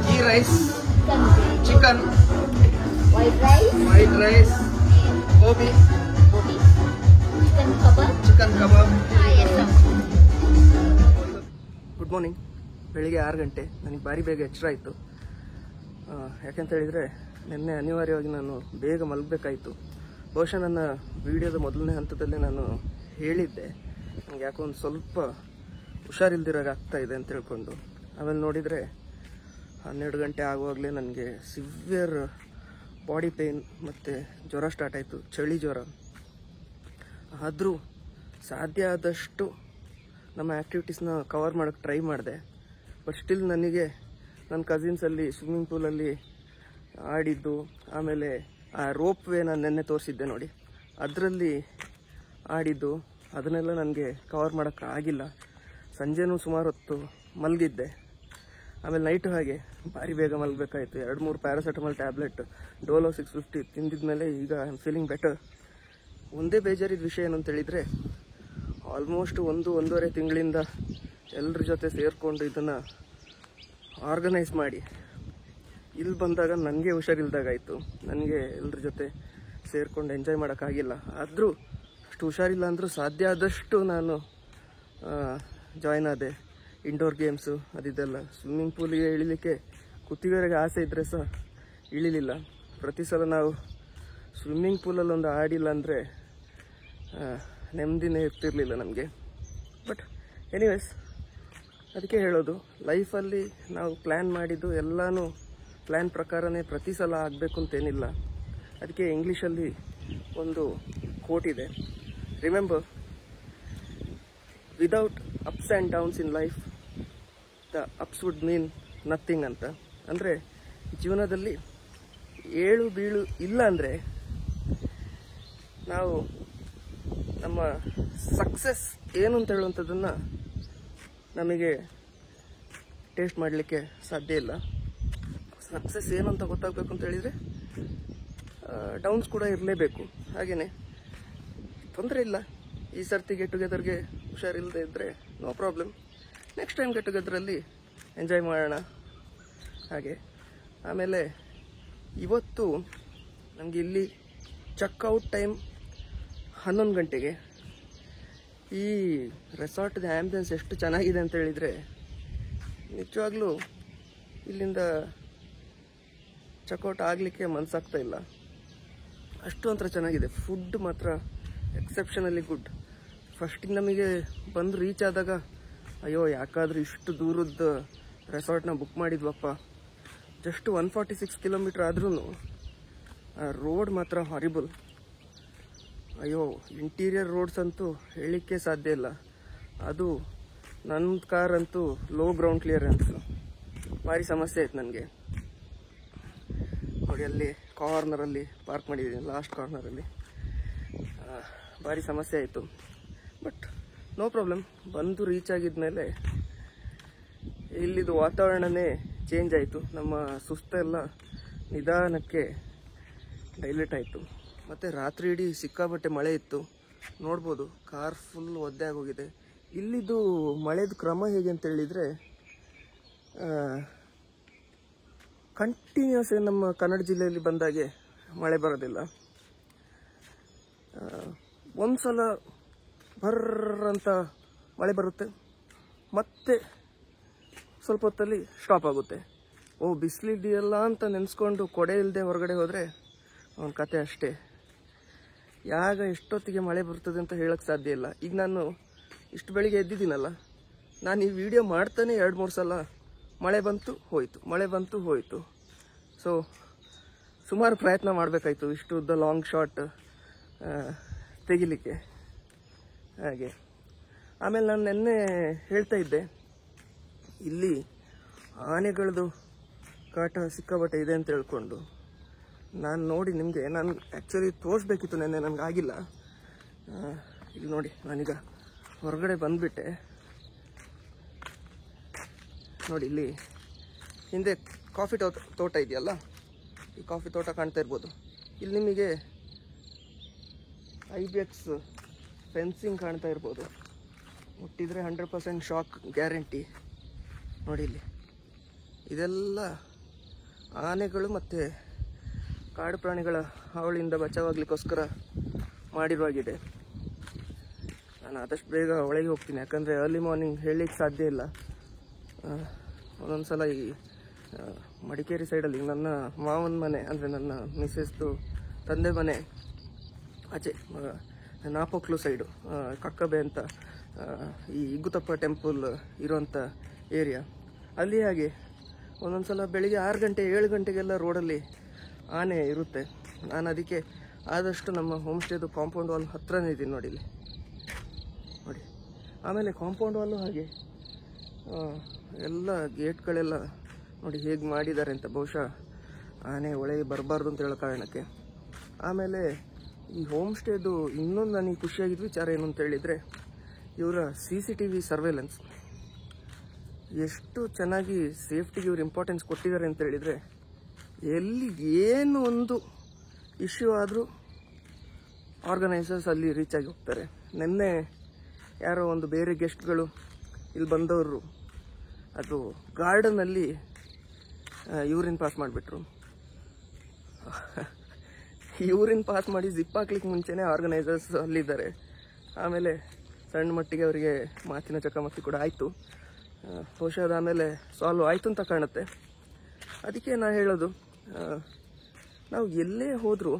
ghee rice, chicken, white rice, ಗೋಬಿ, ಚಿಕನ್ ಕಬಾಬ್. Good morning. ಬೆಳಿಗ್ಗೆ 6 ಗಂಟೆ. ನನಗೆ ಭಾರಿ ಬೇಗ ಎಚ್ಚರ ಆಯಿತು. ಯಾಕೆಂತ ಹೇಳಿದರೆ ನಿನ್ನೆ ಅನಿವಾರ್ಯವಾಗಿ ನಾನು ಬೇಗ ಮಲಗಬೇಕಾಯಿತು. ಬಹುಶಃ ನನ್ನ ವಿಡಿಯೋದ ಮೊದಲನೇ ಹಂತದಲ್ಲೇ ನಾನು ಹೇಳಿದ್ದೆ ನನಗೆ ಯಾಕೋ ಒಂದು ಸ್ವಲ್ಪ ಹುಷಾರಿಲ್ದಿರಾಗ ಆಗ್ತಾ ಇದೆ ಅಂತ ಹೇಳ್ಕೊಂಡು. ಆಮೇಲೆ ನೋಡಿದರೆ 12 ಗಂಟೆ ಆಗುವಾಗಲೇ ನನಗೆ ಸಿವಿಯರ್ ಬಾಡಿ ಪೇಯ್ನ್ ಮತ್ತು ಜ್ವರ ಸ್ಟಾರ್ಟ್ ಆಯಿತು, ಚಳಿ ಜ್ವರ. ಆದರೂ ಸಾಧ್ಯ ಆದಷ್ಟು ನಮ್ಮ ಆ್ಯಕ್ಟಿವಿಟೀಸ್ನ ಕವರ್ ಮಾಡೋಕ್ಕೆ ಟ್ರೈ ಮಾಡಿದೆ. ಬಟ್ ಸ್ಟಿಲ್ ನನಗೆ ನನ್ನ ಕಸಿನ್ಸಲ್ಲಿ ಸ್ವಿಮ್ಮಿಂಗ್ ಪೂಲಲ್ಲಿ ಆಡಿದ್ದು, ಆಮೇಲೆ ಆ ರೋಪ್ ವೇ ನಾನು ನೆನ್ನೆ ತೋರಿಸಿದ್ದೆ ನೋಡಿ, ಅದರಲ್ಲಿ ಆಡಿದ್ದು, ಅದನ್ನೆಲ್ಲ ನನಗೆ ಕವರ್ ಮಾಡೋಕ್ಕಾಗಿಲ್ಲ. ಸಂಜೆನೂ ಸುಮಾರು ಹೊತ್ತು ಮಲಗಿದ್ದೆ. ಆಮೇಲೆ ನೈಟು ಹಾಗೆ ಭಾರಿ ಬೇಗ ಮಲಗಬೇಕಾಯಿತು. 2-3 ಪ್ಯಾರಾಸೆಟಮಾಲ್ ಟ್ಯಾಬ್ಲೆಟ್, ಡೋಲೋ 650 ತಿಂದಿದ್ಮೇಲೆ ಈಗ ಐ ಆಮ್ ಫೀಲಿಂಗ್ ಬೆಟರ್. ಒಂದೇ ಬೇಜಾರಿದ ವಿಷಯ ಏನು ಅಂತ ಹೇಳಿದರೆ, ಆಲ್ಮೋಸ್ಟ್ 1-1.5 ತಿಂಗಳಿಂದ ಎಲ್ಲರ ಜೊತೆ ಸೇರಿಕೊಂಡು ಇದನ್ನು ಆರ್ಗನೈಸ್ ಮಾಡಿ ಇಲ್ಲಿ ಬಂದಾಗ ನನಗೆ ಹುಷಾರಿಲ್ದಾಗಾಯಿತು. ನನಗೆ ಎಲ್ಲರ ಜೊತೆ ಸೇರಿಕೊಂಡು ಎಂಜಾಯ್ ಮಾಡೋಕ್ಕಾಗಿಲ್ಲ. ಆದರೂ ಅಷ್ಟು ಹುಷಾರಿಲ್ಲ ಅಂದರೂ ಸಾಧ್ಯ ಆದಷ್ಟು ನಾನು ಜಾಯ್ನ್ ಆದೆ. ಇಂಡೋರ್ ಗೇಮ್ಸು ಅದಿದೆಲ್ಲ. ಸ್ವಿಮ್ಮಿಂಗ್ ಪೂಲಿಗೆ ಇಳಿಲಿಕ್ಕೆ ಕುತ್ತಿಗೆವರೆಗೆ ಆಸೆ ಇದ್ದರೆ ಸಹ ಇಳಿಲಿಲ್ಲ. ಪ್ರತಿ ಸಲ ನಾವು ಸ್ವಿಮ್ಮಿಂಗ್ ಪೂಲಲ್ಲಿ ಒಂದು ಆಡಿಲ್ಲ ಅಂದರೆ ನೆಮ್ಮದಿನೇ ಇರ್ತಿರ್ಲಿಲ್ಲ ನಮಗೆ. ಬಟ್ ಎನಿವೇಸ್, ಅದಕ್ಕೆ ಹೇಳೋದು, ಲೈಫಲ್ಲಿ ನಾವು ಪ್ಲ್ಯಾನ್ ಮಾಡಿದ್ದು ಎಲ್ಲನೂ ಪ್ಲ್ಯಾನ್ ಪ್ರಕಾರನೇ ಪ್ರತಿ ಸಲ ಆಗಬೇಕು ಅಂತೇನಿಲ್ಲ. ಅದಕ್ಕೆ ಇಂಗ್ಲೀಷಲ್ಲಿ ಒಂದು ಕೋಟ್ ಇದೆ, remember, without ups and downs in life the ups would mean nothing ಅಂತ. ಅಂದರೆ ಜೀವನದಲ್ಲಿ ಏಳು ಬೀಳು ಇಲ್ಲ ಅಂದರೆ ನಾವು ನಮ್ಮ ಸಕ್ಸಸ್ ಏನು ಅಂತ ಹೇಳುವಂಥದ್ದನ್ನು ನಮಗೆ ಟೇಸ್ಟ್ ಮಾಡಲಿಕ್ಕೆ ಸಾಧ್ಯ ಇಲ್ಲ. ಸಕ್ಸಸ್ ಏನು ಅಂತ ಗೊತ್ತಾಗಬೇಕು ಅಂತ ಹೇಳಿದರೆ ಡೌನ್ಸ್ ಕೂಡ ಇರಲೇಬೇಕು. ಹಾಗೆಯೇ ತೊಂದರೆ ಇಲ್ಲ, ಈ ಸರ್ತಿ ಗೆಟ್ ಟುಗೆದರ್ಗೆ ಹುಷಾರಿಲ್ಲದೆ ಇದ್ದರೆ no problem, next time get ಟುಗೆದರಲ್ಲಿ ಎಂಜಾಯ್ ಮಾಡೋಣ. ಹಾಗೆ ಆಮೇಲೆ ಇವತ್ತು ನಮಗೆ ಇಲ್ಲಿ ಚೆಕ್ಔಟ್ ಟೈಮ್ 11 ಗಂಟೆಗೆ. ಈ ರೆಸಾರ್ಟ್ದ ಆ್ಯಂಬಿಯನ್ಸ್ ಎಷ್ಟು ಚೆನ್ನಾಗಿದೆ ಅಂತ ಹೇಳಿದರೆ ನಿಜವಾಗ್ಲೂ ಇಲ್ಲಿಂದ ಚೆಕ್ಔಟ್ ಆಗಲಿಕ್ಕೆ ಮನಸ್ಸಾಗ್ತಾ ಇಲ್ಲ, ಅಷ್ಟು ಒಂಥರ ಚೆನ್ನಾಗಿದೆ. ಫುಡ್ ಮಾತ್ರ ಎಕ್ಸೆಪ್ಷನಲಿ ಗುಡ್. ಫಸ್ಟಿಗೆ ನಮಗೆ ಬಂದು ರೀಚ್ ಆದಾಗ ಅಯ್ಯೋ ಯಾಕಾದರೂ ಇಷ್ಟು ದೂರದ ರೆಸಾರ್ಟ್ನ ಬುಕ್ ಮಾಡಿದ್ವಪ್ಪ, ಜಸ್ಟ್ 146 ಕಿಲೋಮೀಟ್ರ್ ಆದ್ರೂ ಆ ರೋಡ್ ಮಾತ್ರ ಹಾರಿಬಲ್. ಅಯ್ಯೋ ಇಂಟೀರಿಯರ್ ರೋಡ್ಸ್ ಅಂತೂ ಹೇಳಲಿಕ್ಕೆ ಸಾಧ್ಯ ಇಲ್ಲ. ಅದು ನನ್ನ ಕಾರ್ ಅಂತೂ ಲೋ ಗ್ರೌಂಡ್ ಕ್ಲಿಯರೆನ್ಸ್, ಭಾರಿ ಸಮಸ್ಯೆ ಆಯ್ತು ನನಗೆ. ನೋಡಿ ಅಲ್ಲಿ ಕಾರ್ನರಲ್ಲಿ ಪಾರ್ಕ್ ಮಾಡಿದ್ದೀನಿ, ಲಾಸ್ಟ್ ಕಾರ್ನರಲ್ಲಿ, ಭಾರಿ ಸಮಸ್ಯೆ ಆಯಿತು. ಬಟ್ ನೋ ಪ್ರಾಬ್ಲಮ್, ಬಂದು ರೀಚ್ ಆಗಿದ್ಮೇಲೆ ಇಲ್ಲಿದು ವಾತಾವರಣನೇ ಚೇಂಜ್ ಆಯಿತು. ನಮ್ಮ ಸುಸ್ತೆಲ್ಲ ನಿಧಾನಕ್ಕೆ ಡೈಲ್ಯೂಟ್ ಆಯಿತು. ಮತ್ತು ರಾತ್ರಿ ಇಡೀ ಸಿಕ್ಕಾಬಟ್ಟೆ ಮಳೆ ಇತ್ತು, ನೋಡ್ಬೋದು ಕಾರ್ ಫುಲ್ ಒದ್ದೆ ಆಗೋಗಿದೆ. ಇಲ್ಲಿದು ಮಳೆದು ಕ್ರಮ ಹೇಗೆ ಅಂತ ಹೇಳಿದರೆ ಕಂಟಿನ್ಯೂಸ್ ನಮ್ಮ ಕನ್ನಡ ಜಿಲ್ಲೆಯಲ್ಲಿ ಬಂದಾಗೆ ಮಳೆ ಬರೋದಿಲ್ಲ. ಒಂದು ಸಲ ಬರ್ರಂತ ಮಳೆ ಬರುತ್ತೆ, ಮತ್ತೆ ಸ್ವಲ್ಪ ಹೊತ್ತಲ್ಲಿ ಸ್ಟಾಪ್ ಆಗುತ್ತೆ. ಓ ಬಿಸಿಲಿದೆಯಲ್ಲ ಅಂತ ನೆನೆಸ್ಕೊಂಡು ಕೊಡೆ ಇಲ್ಲದೆ ಹೊರಗಡೆ ಹೋದರೆ ಅವನ ಕತೆ ಅಷ್ಟೇ. ಯಾಗ ಎಷ್ಟೊತ್ತಿಗೆ ಮಳೆ ಬರ್ತದೆ ಅಂತ ಹೇಳೋಕ್ಕೆ ಸಾಧ್ಯ ಇಲ್ಲ. ಈಗ ನಾನು ಇಷ್ಟು ಬೆಳಿಗ್ಗೆ ಎದ್ದಿದ್ದೀನಲ್ಲ, ನಾನು ಈ ವಿಡಿಯೋ ಮಾಡ್ತಾನೆ 2-3 ಸಲ ಮಳೆ ಬಂತು ಹೋಯಿತು, ಮಳೆ ಬಂತು ಹೋಯಿತು. ಸೊ ಸುಮಾರು ಪ್ರಯತ್ನ ಮಾಡಬೇಕಾಯ್ತು ಇಷ್ಟು ಉದ್ದ ಲಾಂಗ್ ಶಾಟ್ ತೆಗಿಲಿಕ್ಕೆ. ಹಾಗೆ ಆಮೇಲೆ ನಾನು ನೆನ್ನೆ ಹೇಳ್ತಾ ಇದ್ದೆ, ಇಲ್ಲಿ ಆನೆಗಳದ್ದು ಕಾಟ ಸಿಕ್ಕಾಬಟ್ಟೆ ಇದೆ ಅಂತ ಹೇಳ್ಕೊಂಡು. ನಾನು ನೋಡಿ ನಿಮಗೆ ನಾನು ಆ್ಯಕ್ಚುಲಿ ತೋರಿಸ್ಬೇಕಿತ್ತು, ನೆನ್ನೆ ನನಗಾಗಿಲ್ಲ. ಇಲ್ಲಿ ನೋಡಿ, ನಾನೀಗ ಹೊರಗಡೆ ಬಂದುಬಿಟ್ಟೆ. ನೋಡಿ ಇಲ್ಲಿ ಹಿಂದೆ ಕಾಫಿ ತೋಟ ಇದೆಯಲ್ಲ, ಈ ಕಾಫಿ ತೋಟ ಕಾಣ್ತಾ ಇರ್ಬೋದು. ಇಲ್ಲಿ ನಿಮಗೆ IBEX ಫೆನ್ಸಿಂಗ್ ಕಾಣ್ತಾ ಇರ್ಬೋದು. ಮುಟ್ಟಿದರೆ 100% ಶಾಕ್ ಗ್ಯಾರಂಟಿ. ನೋಡಿ ಇಲ್ಲಿ ಇದೆಲ್ಲ ಆನೆಗಳು ಮತ್ತು ಕಾಡು ಪ್ರಾಣಿಗಳ ಹಾವಳಿಯಿಂದ ಬಚಾವಾಗಲಿಕ್ಕೋಸ್ಕರ ಮಾಡಿರುವಾಗಿದೆ. ನಾನು ಆದಷ್ಟು ಬೇಗ ಒಳಗೆ ಹೋಗ್ತೀನಿ, ಯಾಕಂದರೆ ಅರ್ಲಿ ಮಾರ್ನಿಂಗ್ ಹೇಳಲಿಕ್ಕೆ ಸಾಧ್ಯ ಇಲ್ಲ. ಒಂದೊಂದು ಸಲ ಈ ಮಡಿಕೇರಿ ಸೈಡಲ್ಲಿ ನನ್ನ ಮಾವನ ಮನೆ, ಅಂದರೆ ನನ್ನ ಮಿಸ್ಸೆಸ್ದು ತಂದೆ ಮನೆ ಆಚೆ ನಾಪೋಕ್ಲು ಸೈಡು, ಕಕ್ಕಬೆ ಅಂತ ಈ ಇಗ್ಗುತಪ್ಪ ಟೆಂಪಲ್ ಇರೋಂಥ ಏರಿಯಾ, ಅಲ್ಲಿ ಹಾಗೆ ಒಂದೊಂದು ಸಲ ಬೆಳಿಗ್ಗೆ 6 ಗಂಟೆ 7 ಗಂಟೆಗೆಲ್ಲ ರೋಡಲ್ಲಿ ಆನೆ ಇರುತ್ತೆ. ನಾನು ಅದಕ್ಕೆ ಆದಷ್ಟು ನಮ್ಮ ಹೋಮ್ ಸ್ಟೇದು ಕಾಂಪೌಂಡ್ ವಾಲ್ ಹತ್ರನೇ ಇದ್ದೀನಿ ನೋಡಿ ಇಲ್ಲಿ ನೋಡಿ. ಆಮೇಲೆ ಕಾಂಪೌಂಡ್ ವಾಲು ಹಾಗೆ ಎಲ್ಲ ಗೇಟ್ಗಳೆಲ್ಲ ನೋಡಿ ಹೇಗೆ ಮಾಡಿದ್ದಾರೆ ಅಂತ, ಬಹುಶಃ ಆನೆ ಒಳಗೆ ಬರಬಾರ್ದು ಅಂತ ಹೇಳೋ ಕಾರಣಕ್ಕೆ. ಆಮೇಲೆ ಈ ಹೋಮ್ ಸ್ಟೇದು ಇನ್ನೊಂದು ನನಗೆ ಖುಷಿಯಾಗಿದ್ದ ವಿಚಾರ ಏನು ಅಂತ ಹೇಳಿದರೆ, ಇವರ CCTV ಸರ್ವೇಲೆನ್ಸ್ ಎಷ್ಟು ಚೆನ್ನಾಗಿ ಸೇಫ್ಟಿಗೆ ಇವ್ರು ಇಂಪಾರ್ಟೆನ್ಸ್ ಕೊಟ್ಟಿದ್ದಾರೆ ಅಂತ ಹೇಳಿದರೆ, ಎಲ್ಲಿ ಏನು ಒಂದು ಇಶ್ಯೂ ಆದರೂ ಆರ್ಗನೈಸರ್ಸ್ ಅಲ್ಲಿ ರೀಚ್ ಆಗಿ ಹೋಗ್ತಾರೆ. ನಿನ್ನೆ ಯಾರೋ ಒಂದು ಬೇರೆ ಗೆಸ್ಟ್ಗಳು ಇಲ್ಲಿ ಬಂದವರು ಅದು ಗಾರ್ಡನಲ್ಲಿ ಯೂರಿನ್ ಪಾಸ್ ಮಾಡಿಬಿಟ್ರು. ಯೂರಿನ್ ಪಾಸ್ ಮಾಡಿ ಜಿಪ್ ಹಾಕ್ಲಿಕ್ಕೆ ಮುಂಚೆನೇ ಆರ್ಗನೈಸರ್ಸ್ ಅಲ್ಲಿದ್ದಾರೆ. ಆಮೇಲೆ ಸಣ್ಣ ಮಟ್ಟಿಗೆ ಅವರಿಗೆ ಮಾತಿನ ಚಕಮಕಿ ಕೂಡ ಆಯಿತು. ಬಹುಶಃ ಅದಾದಮೇಲೆ ಸಾಲ್ವ್ ಆಯಿತು ಅಂತ ಕಾಣುತ್ತೆ. ಅದಕ್ಕೆ ನಾನು ಹೇಳೋದು, ನಾವು ಎಲ್ಲೇ ಹೋದರೂ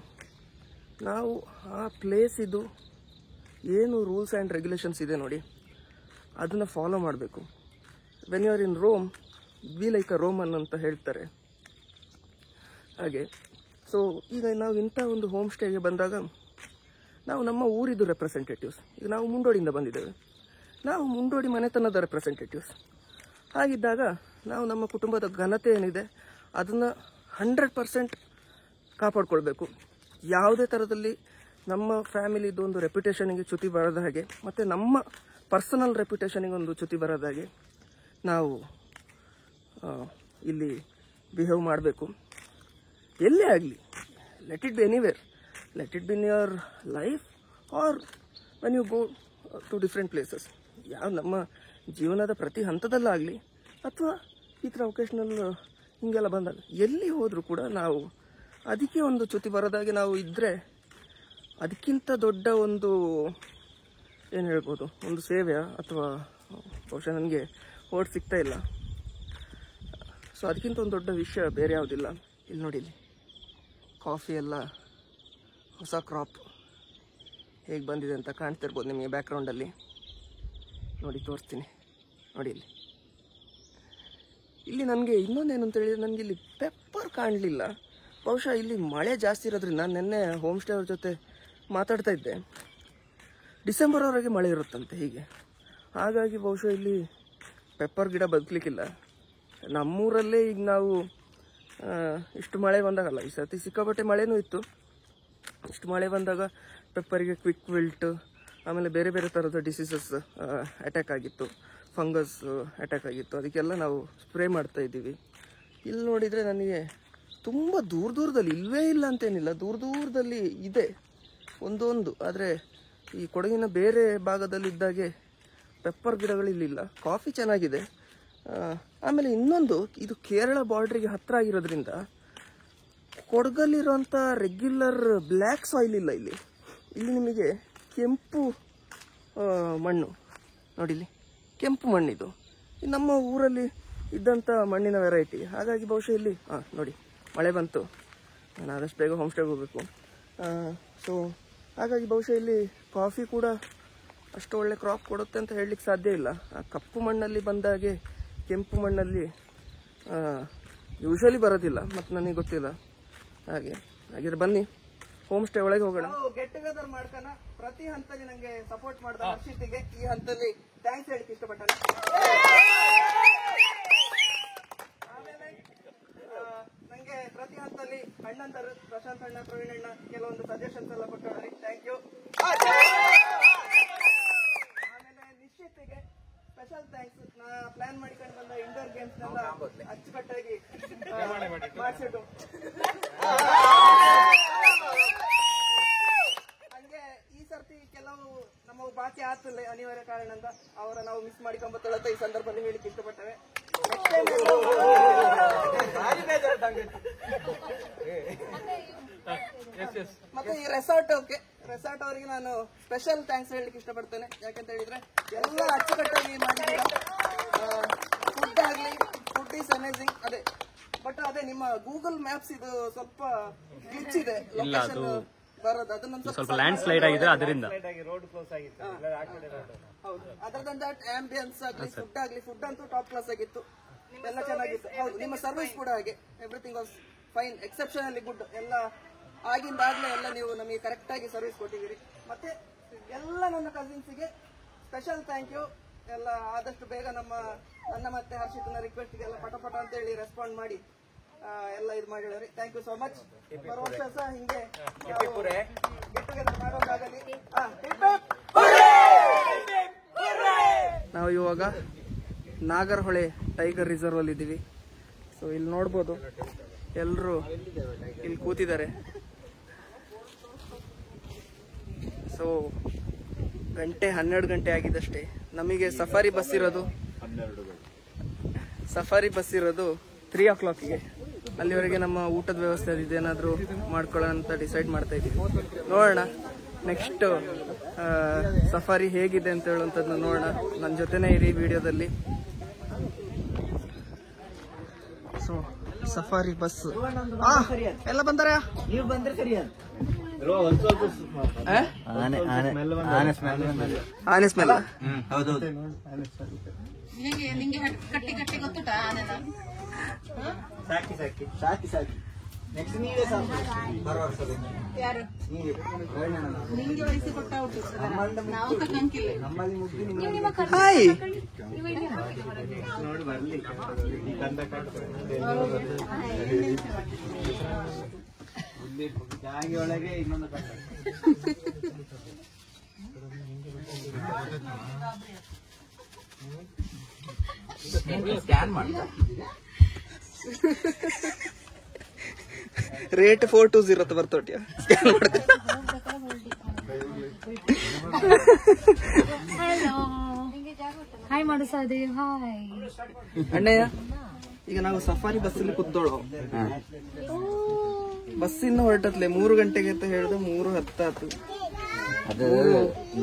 ನಾವು ಆ ಪ್ಲೇಸಿದು ಏನು ರೂಲ್ಸ್ ಆ್ಯಂಡ್ ರೆಗ್ಯುಲೇಷನ್ಸ್ ಇದೆ ನೋಡಿ, ಅದನ್ನು ಫಾಲೋ ಮಾಡಬೇಕು. When you are in Rome, be like a Roman ಅಂತ ಹೇಳ್ತಾರೆ. ಹಾಗೆ ಸೊ ಈಗ ನಾವು ಇಂಥ ಒಂದು ಹೋಮ್ ಸ್ಟೇಗೆ ಬಂದಾಗ ನಾವು ನಮ್ಮ ಊರಿದ್ದು ರೆಪ್ರೆಸೆಂಟೇಟಿವ್ಸ್. ಈಗ ನಾವು ಮುಂಡೋಡಿಯಿಂದ ಬಂದಿದ್ದೇವೆ, ನಾವು ಮುಂಡೋಡಿ ಮನೆತನದ ರೆಪ್ರೆಸೆಂಟೇಟಿವ್ಸ್. ಹಾಗಿದ್ದಾಗ ನಾವು ನಮ್ಮ ಕುಟುಂಬದ ಘನತೆ ಏನಿದೆ ಅದನ್ನು 100% ಕಾಪಾಡ್ಕೊಳ್ಬೇಕು. ಯಾವುದೇ ಥರದಲ್ಲಿ ನಮ್ಮ ಫ್ಯಾಮಿಲಿದು ಒಂದು ರೆಪ್ಯುಟೇಷನಿಗೆ ಚ್ಯುತಿ ಬರದ ಹಾಗೆ ಮತ್ತು ನಮ್ಮ ಪರ್ಸನಲ್ ರೆಪ್ಯುಟೇಷನಿಗೆ ಒಂದು ಚ್ಯುತಿ ಬರದ ಹಾಗೆ ನಾವು ಇಲ್ಲಿ ಬಿಹೇವ್ ಮಾಡಬೇಕು. ಎಲ್ಲೇ ಆಗಲಿ, let it be anywhere, let it be in your life or when you go to different places. ಯಾವ ನಮ್ಮ ಜೀವನದ ಪ್ರತಿ ಹಂತದಲ್ಲಾಗಲಿ ಅಥವಾ ಈ ಥರ ಒಕೇಶ್ನಲ್ ಹಿಂಗೆಲ್ಲ ಬಂದಾಗ ಎಲ್ಲಿ ಹೋದರೂ ಕೂಡ ನಾವು ಅದಕ್ಕೆ ಒಂದು ಚ್ಯುತಿ ಬರೋದಾಗಿ ನಾವು ಇದ್ದರೆ ಅದಕ್ಕಿಂತ ದೊಡ್ಡ ಒಂದು ಏನು ಹೇಳ್ಬೋದು, ಒಂದು ಸೇವೆ ಅಥವಾ ಬಹುಶಃ ನನಗೆ ವರ್ಡ್ ಸಿಗ್ತಾ ಇಲ್ಲ. ಸೊ ಅದಕ್ಕಿಂತ ಒಂದು ದೊಡ್ಡ ವಿಷಯ ಬೇರೆ ಯಾವುದಿಲ್ಲ. ಇಲ್ಲಿ ನೋಡಿ, ಇಲ್ಲಿ ಕಾಫಿ ಎಲ್ಲ ಹೊಸ ಕ್ರಾಪ್ ಹೇಗೆ ಬಂದಿದೆ ಅಂತ ಕಾಣ್ತಿರ್ಬೋದು ನಿಮಗೆ ಬ್ಯಾಕ್ಗ್ರೌಂಡಲ್ಲಿ. ನೋಡಿ ತೋರಿಸ್ತೀನಿ, ನೋಡಿ ಇಲ್ಲಿ ನನಗೆ ಇನ್ನೊಂದೇನು ಅಂತ ಹೇಳಿದ್ರೆ, ನನಗೆ ಇಲ್ಲಿ ಪೆಪ್ಪರ್ ಕಾಣಲಿಲ್ಲ. ಬಹುಶಃ ಇಲ್ಲಿ ಮಳೆ ಜಾಸ್ತಿ ಇರೋದ್ರಿಂದ, ನಾನು ನಿನ್ನೆ ಹೋಮ್ ಸ್ಟೇ ಅವ್ರ ಜೊತೆ ಮಾತಾಡ್ತಾ ಇದ್ದೆ, ಡಿಸೆಂಬರ್ವರೆಗೆ ಮಳೆ ಇರುತ್ತಂತೆ ಹೀಗೆ. ಹಾಗಾಗಿ ಬಹುಶಃ ಇಲ್ಲಿ ಪೆಪ್ಪರ್ ಗಿಡ ಬದುಕಲಿಕ್ಕಿಲ್ಲ. ನಮ್ಮೂರಲ್ಲೇ ಈಗ ನಾವು ಇಷ್ಟು ಮಳೆ ಬಂದಾಗಲ್ಲ, ಈ ಸರ್ತಿ ಸಿಕ್ಕಾಪಟ್ಟೆ ಮಳೆನೂ ಇತ್ತು. ಇಷ್ಟು ಮಳೆ ಬಂದಾಗ ಪೆಪ್ಪರಿಗೆ ಕ್ವಿಕ್ ವಿಲ್ಟ್, ಆಮೇಲೆ ಬೇರೆ ಬೇರೆ ಥರದ ಡಿಸೀಸಸ್ ಅಟ್ಯಾಕ್ ಆಗಿತ್ತು, ಫಂಗಸ್ ಅಟ್ಯಾಕ್ ಆಗಿತ್ತು. ಅದಕ್ಕೆಲ್ಲ ನಾವು ಸ್ಪ್ರೇ ಮಾಡ್ತಾ ಇದ್ದೀವಿ. ಇಲ್ಲಿ ನೋಡಿದರೆ ನನಗೆ ತುಂಬ ದೂರದಲ್ಲಿ, ಇಲ್ಲವೇ ಇಲ್ಲ ಅಂತೇನಿಲ್ಲ, ದೂರದಲ್ಲಿ ಇದೆ ಒಂದೊಂದು. ಆದರೆ ಈ ಕೊಡಗಿನ ಬೇರೆ ಭಾಗದಲ್ಲಿದ್ದಾಗೆ ಪೆಪ್ಪರ್ ಗಿಡಗಳು ಇಲ್ಲಿಲ್ಲ. ಕಾಫಿ ಚೆನ್ನಾಗಿದೆ. ಆಮೇಲೆ ಇನ್ನೊಂದು, ಇದು ಕೇರಳ ಬಾರ್ಡ್ರಿಗೆ ಹತ್ತಿರ ಆಗಿರೋದ್ರಿಂದ ಕೊಡಗಲ್ಲಿರೋಂಥ ರೆಗ್ಯುಲರ್ ಬ್ಲ್ಯಾಕ್ ಸಾಯಿಲ್ ಇಲ್ಲ ಇಲ್ಲಿ. ಇಲ್ಲಿ ನಿಮಗೆ ಕೆಂಪು ಮಣ್ಣು ನೋಡಿ, ಇಲ್ಲಿ ಕೆಂಪು ಮಣ್ಣಿದು ನಮ್ಮ ಊರಲ್ಲಿ ಇದ್ದಂಥ ಮಣ್ಣಿನ ವೆರೈಟಿ. ಹಾಗಾಗಿ ಬಹುಶಃ ಇಲ್ಲಿ ನೋಡಿ ಮಳೆ ಬಂತು, ನಾನು ಆದಷ್ಟು ಬೇಗ ಹೋಮ್ ಸ್ಟೇಗೆ ಹೋಗಬೇಕು. ಸೊ ಹಾಗಾಗಿ ಬಹುಶಃ ಇಲ್ಲಿ ಕಾಫಿ ಕೂಡ ಅಷ್ಟು ಒಳ್ಳೆ ಕ್ರಾಪ್ ಕೊಡುತ್ತೆ ಅಂತ ಹೇಳಲಿಕ್ಕೆ ಸಾಧ್ಯ ಇಲ್ಲ. ಆ ಕಪ್ಪು ಮಣ್ಣಲ್ಲಿ ಬಂದಾಗೆ ಕೆಂಪು ಮಣ್ಣಲ್ಲಿ ಯೂಶಲಿ ಬರೋದಿಲ್ಲ, ಮತ್ತು ನನಗೆ ಗೊತ್ತಿಲ್ಲ. ಹಾಗಿದ್ರೆ ಬನ್ನಿ ಹೋಮ್ ಸ್ಟೇ ಒಳಗೆ ಹೋಗೋಣ. ಗೆಟ್ ಟುಗೆದರ್ ಮಾಡ್ಕೋಣ. ಪ್ರತಿ ಹಂತದಲ್ಲಿ ನಂಗೆ ಸಪೋರ್ಟ್ ಮಾಡಿದ ಹರ್ಷಿತಿಗೆ ಈ ಹಂತದಲ್ಲಿ ಥ್ಯಾಂಕ್ಸ್ ಹೇಳಕ್ಕೆ ಇಷ್ಟಪಟ್ಟೆ. ಆಮೇಲೆ ನಂಗೆ ಪ್ರತಿ ಹಂತದಲ್ಲಿ ಅಣ್ಣಂದರು ಪ್ರಶಾಂತ್ ಅಣ್ಣ, ಪ್ರವೀಣ್ ಅಣ್ಣ ಕೆಲವೊಂದು ಸಜೆಷನ್ಸ್ ಎಲ್ಲ ಕೊಟ್ಟವ್ರಿ, ಥ್ಯಾಂಕ್ ಯು. ಆಮೇಲೆ ನಿಶ್ಚಿತಿಗೆ ಸ್ಪೆಷಲ್ ಥ್ಯಾಂಕ್ಸ್. ನಾ ಪ್ಲಾನ್ ಮಾಡಿಕೊಂಡು ಬಂದ ಇಂಡೋರ್ ಗೇಮ್ಸ್ ನೆಲ್ಲ ಅಚ್ಚುಕಟ್ಟಾಗಿ ಮಾಡಿಸಿಟ್ಟು. ಹಂಗೆ ಈ ಸರ್ತಿ ಕೆಲವು ನಮ್ಮ ಬಾಕಿ ಆಗ್ತಿಲ್ಲ ಅನಿವಾರ್ಯ ಕಾರಣದಿಂದ ಅವರ ನಾವು ಮಿಸ್ ಮಾಡಿಕೊಂಬತ್ತಳತ್ತ ಈ ಸಂದರ್ಭದಲ್ಲಿ ಹೇಳಿಕ್ಕೆ ಇಷ್ಟಪಟ್ಟವೆ. ಮತ್ತೆ ಈ ರೆಸಾರ್ಟ್ ಅವರಿಗೆ ನಾನು ಸ್ಪೆಷಲ್ ಥ್ಯಾಂಕ್ಸ್ ಹೇಳಲಿಕ್ಕೆ ಇಷ್ಟಪಡ್ತೇನೆ. ಯಾಕಂತ ಹೇಳಿದ್ರೆ ಎಲ್ಲ ಅಚ್ಚುಕಟ್ಟಾಗಿ ಮಾಡಿದ್ದೀರಾ. ಫುಡ್ ಆಗಲಿ, ಫುಡ್ ಈಸ್ ಅಮೇಸಿಂಗ್. ಬಟ್ ಅದೇ ನಿಮ್ಮ ಗೂಗಲ್ ಮ್ಯಾಪ್ಸ್ ಇದು ಸ್ವಲ್ಪ ಗ್ಲಿಚ್ ಇದೆ, ಲೊಕೇಶನ್ ಬರೋದು ಅದನ್ನ ಸ್ವಲ್ಪ ಲ್ಯಾಂಡ್ ಸ್ಲೈಡ್ ಆಗಿದೆ, ಅದರಿಂದ ರೋಡ್ ಕ್ಲೋಸ್ ಆಗಿತ್ತು. ಹೌದು, ಅದರ್ ದನ್ ದಟ್ ಆಂಬಿಯನ್ಸ್ ಆಗಲಿ, ಫುಡ್ ಅಂತೂ ಟಾಪ್ ಕ್ಲಾಸ್ ಆಗಿತ್ತು, ಎಲ್ಲ ಚೆನ್ನಾಗಿತ್ತು. ಹೌದು, ನಿಮ್ಮ ಸರ್ವಿಸ್ ಕೂಡ ಹಾಗೆ, everything was fine, exceptionally good. ಎಲ್ಲ ಆಗಿಂದಾಗ್ಲೇ ಎಲ್ಲ ನೀವು ನಮಗೆ ಕರೆಕ್ಟ್ ಆಗಿ ಸರ್ವಿಸ್ ಕೊಟ್ಟಿದ್ದೀರಿ. ಮತ್ತೆ ಎಲ್ಲ ನನ್ನ ಕಸಿನ್ಸ್ಗೆ ಸ್ಪೆಷಲ್ ಥ್ಯಾಂಕ್ ಯು. ಎಲ್ಲ ಆದಷ್ಟು ಬೇಗ ನನ್ನ ಮತ್ತೆ ಹರ್ಷಿತನ ರಿಕ್ವೆಸ್ಟ್ಗೆಲ್ಲ ಪಟ ಅಂತ ಹೇಳಿ ರೆಸ್ಪಾಂಡ್ ಮಾಡಿ ಎಲ್ಲ ಇದು ಮಾಡಿದ್ರಿ. Thank you so much. ಬರೋ ವರ್ಷ ಸಹ ಹಿಂಗೆ ಗೆಟ್ ಟುಗೆದರ್ ಮಾಡೋದಾಗಲಿ. ನಾವು ಇವಾಗ ನಾಗರಹೊಳೆ ಟೈಗರ್ ರಿಸರ್ವ್ ಅಲ್ಲಿ ಇದ್ದೀವಿ. ಸೊ ಇಲ್ಲಿ ನೋಡ್ಬೋದು, ಎಲ್ಲರೂ ಇಲ್ಲಿ ಕೂತಿದ್ದಾರೆ. ಸೊ 12 ಗಂಟೆ ಆಗಿದಷ್ಟೇ. ನಮಗೆ ಸಫಾರಿ ಬಸ್ ಇರೋದು 3 o'clockಗೆ. ಅಲ್ಲಿವರೆಗೆ ನಮ್ಮ ಊಟದ ವ್ಯವಸ್ಥೆ ಇದೇನಾದರೂ ಮಾಡ್ಕೊಳ್ಳೋಣ ಅಂತ ಡಿಸೈಡ್ ಮಾಡ್ತಾ ಇದ್ದೀವಿ. ನೋಡೋಣ ನೆಕ್ಸ್ಟ್ ಸಫಾರಿ ಹೇಗಿದೆ ಅಂತ ಹೇಳುವಂಥದ್ದು ನೋಡೋಣ. ನನ್ನ ಜೊತೆನೇ ಇರಿ ವಿಡಿಯೋದಲ್ಲಿ. ಸೊ ಸಫಾರಿ ಬಸ್ ಎಲ್ಲ ಬಂದಾರ, ನೀವು ಬಂದ್ರೆ ಸರಿ. ಆನೆ ಸ್ಮೆಲ್. ಹೌದೌದು, ಸಾಕಿ ನೆಕ್ಸ್ಟ್ ನೀವೇ ಹಾಯ್ ನೋಡಿ ಬರ್ಲಿ. ಬೇಕು, ಜಾಗಿ ಒಳಗೆ ಇನ್ನೊಂದು ಕಟ್ಟ. ಸ್ಕ್ಯಾನ್ ಮಾಡ್ತಾ ರೇಟ್ 420 ಬರ್ತೋಟ್ಯ ಸ್ಕ್ಯಾನ್ ಮಾಡ್ತೇವೆ. ಹಲೋ ಹಾಯ್ ಮಾಡು ಸಾದಿ ಹಾಯ್ ಅಣ್ಣಯ್ಯ, ಈಗ ನಾವು ಸಫಾರಿ ಬಸ್ಸಲ್ಲಿ ಕೂತ್ಕೊಳ್ಳೋ, ಬಸ್ಸಿನ ಹೊರಟತ್ಲೆ 3 ಗಂಟೆಗೆ ಅಂತ ಹೇಳಿದ್ರೆ 3:10 ಅದು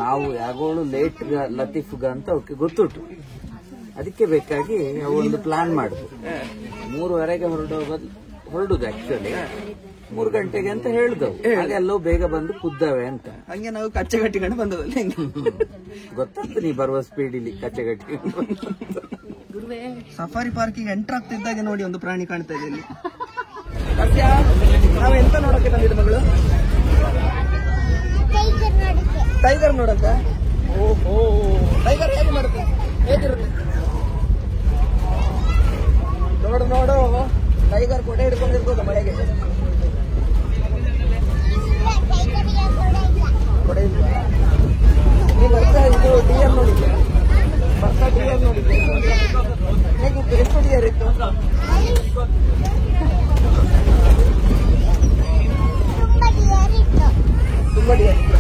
ನಾವು ಯಾಗೋಳು ಲೇಟ್ ಲತೀಫ್ಗ ಅಂತ ಅವಕ್ಕೆ ಗೊತ್ತುಂಟು, ಅದಕ್ಕೆ ಬೇಕಾಗಿ ಅವು ಒಂದು ಪ್ಲಾನ್ ಮಾಡುದು. 3:30ಗೆ ಹೊರಡುದು ಆಕ್ಚುಲಿ 3 ಗಂಟೆಗೆ ಅಂತ ಹೇಳಿದವು, ಎಲ್ಲೋ ಬೇಗ ಬಂದು ಕುದ್ದವೆ ಅಂತ. ಹಂಗೆ ನಾವು ಕಚ್ಚೆ ಕಟ್ಟಿಕೊಂಡು ಬಂದದಲ್ಲಿ ಗೊತ್ತಾಗ್ತದೆ ನೀ ಬರುವ ಸ್ಪೀಡಿಲಿ ಕಚ್ಚೆ ಕಟ್ಟಿ. ಸಫಾರಿ ಪಾರ್ಕಿಗೆ ಎಂಟರ್ ಆಗ್ತಿದ್ದಾಗೆ ನೋಡಿ ಒಂದು ಪ್ರಾಣಿ ಕಾಣ್ತಾ ಇದೆ ಇಲ್ಲಿ. ನಾವು ಎಂತ ನೋಡಕ್ಕೆ ಬಂದಿದ್ದು ಮಗಳು? ಟೈಗರ್ ನೋಡಕ್ಕ. ಓಹೋ, ಟೈಗರ್ ಹೇಗೆ ಮಾಡುತ್ತೆ, ಹೇಗಿರುತ್ತೆ ನೋಡು ನೋಡು. ಟೈಗರ್ ಕೊಡೆ ಹಿಡ್ಕೊಂಡಿರ್ಬೋದು ಮಳೆಗೆ. ಕೊಡೆ ಇಲ್ಲ. ನೀವು ಬರ್ತಾ ಇದು ಡಿಎಂ ನೋಡಿದ್ದೆ, ಬರ್ತಾ ಡಿಎಂ ನೋಡಿದ್ದೆ, ಹೇಗಿತ್ತು, ಎಷ್ಟು ಡಿಯರ್ ಇತ್ತು? ತುಂಬಾ ಡಿಯರ್ ಇತ್ತು.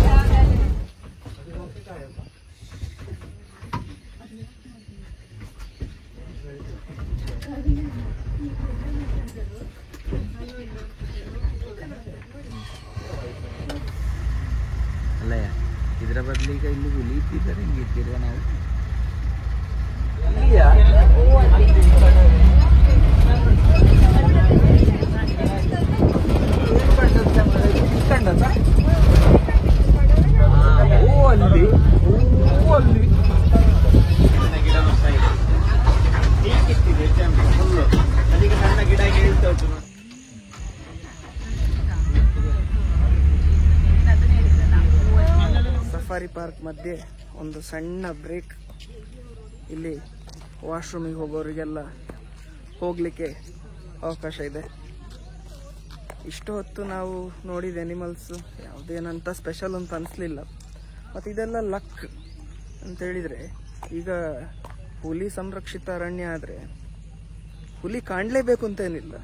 ಅಲ್ಲಯ್ಯ, ಇದರ ಬದಲು ಈಗ ಇಲ್ಲಿ ಹುಲಿ ಇಟ್ಟಿದ್ದಾರೆ, ಹಿಂಗೆ ಇಟ್ಟಿರುವ ನಾವು. ಸಫಾರಿ ಪಾರ್ಕ್ ಮಧ್ಯೆ ಒಂದು ಸಣ್ಣ ಬ್ರೇಕ್. ಇಲ್ಲಿ ವಾಶ್ರೂಮಿಗೆ ಹೋಗೋರಿಗೆಲ್ಲ ಹೋಗ್ಲಿಕ್ಕೆ ಅವಕಾಶ ಇದೆ. ಇಷ್ಟು ಹೊತ್ತು ನಾವು ನೋಡಿದ ಅನಿಮಲ್ಸ್ ಯಾವುದೇನಂತ ಸ್ಪೆಷಲ್ ಅಂತ ಅನಿಸ್ಲಿಲ್ಲ. ಮತ್ತು ಇದೆಲ್ಲ ಲಕ್ ಅಂತ ಹೇಳಿದರೆ, ಈಗ ಹುಲಿ ಸಂರಕ್ಷಿತ ಅರಣ್ಯ ಆದರೆ ಹುಲಿ ಕಾಣಲೇಬೇಕು ಅಂತ ಏನಿಲ್ಲ,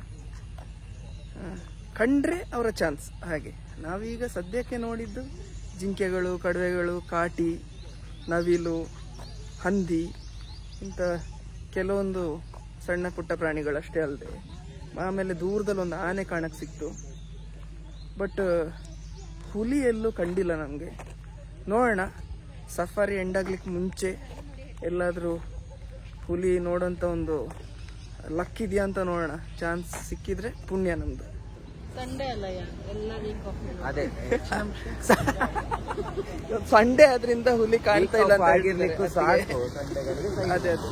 ಕಂಡ್ರೆ ಅವರ ಚಾನ್ಸ್. ಹಾಗೆ ನಾವೀಗ ಸದ್ಯಕ್ಕೆ ನೋಡಿದ್ದು ಜಿಂಕೆಗಳು, ಕಡವೆಗಳು, ಕಾಟಿ, ನವಿಲು, ಹಂದಿ, ಇಂಥ ಕೆಲವೊಂದು ಸಣ್ಣ ಪುಟ್ಟ ಪ್ರಾಣಿಗಳಷ್ಟೇ ಅಲ್ಲದೆ, ಆಮೇಲೆ ದೂರದಲ್ಲಿ ಒಂದು ಆನೆ ಕಾಣಕ್ಕೆ ಸಿಕ್ತು. ಬಟ್ ಹುಲಿ ಎಲ್ಲೂ ಕಂಡಿಲ್ಲ ನಮಗೆ. ನೋಡೋಣ, ಸಫಾರಿ ಎಂಡಾಗ್ಲಿಕ್ಕೆ ಮುಂಚೆ ಎಲ್ಲಾದರೂ ಹುಲಿ ನೋಡೋಂಥ ಒಂದು ಲಕ್ ಇದೆಯಾ ಅಂತ ನೋಡೋಣ. ಚಾನ್ಸ್ ಸಿಕ್ಕಿದ್ರೆ ಪುಣ್ಯ ನಮ್ದು. ಅದೇ ಸಂಡೇ ಆದ್ರಿಂದ ಹುಲಿ ಕಾಣ್ತಾ ಇಲ್ಲ ಅಂತ ಆಗಿರ್ಲಿಕ್ಕೂ ಸಾಕು. ಅದೇ ಅದೇ.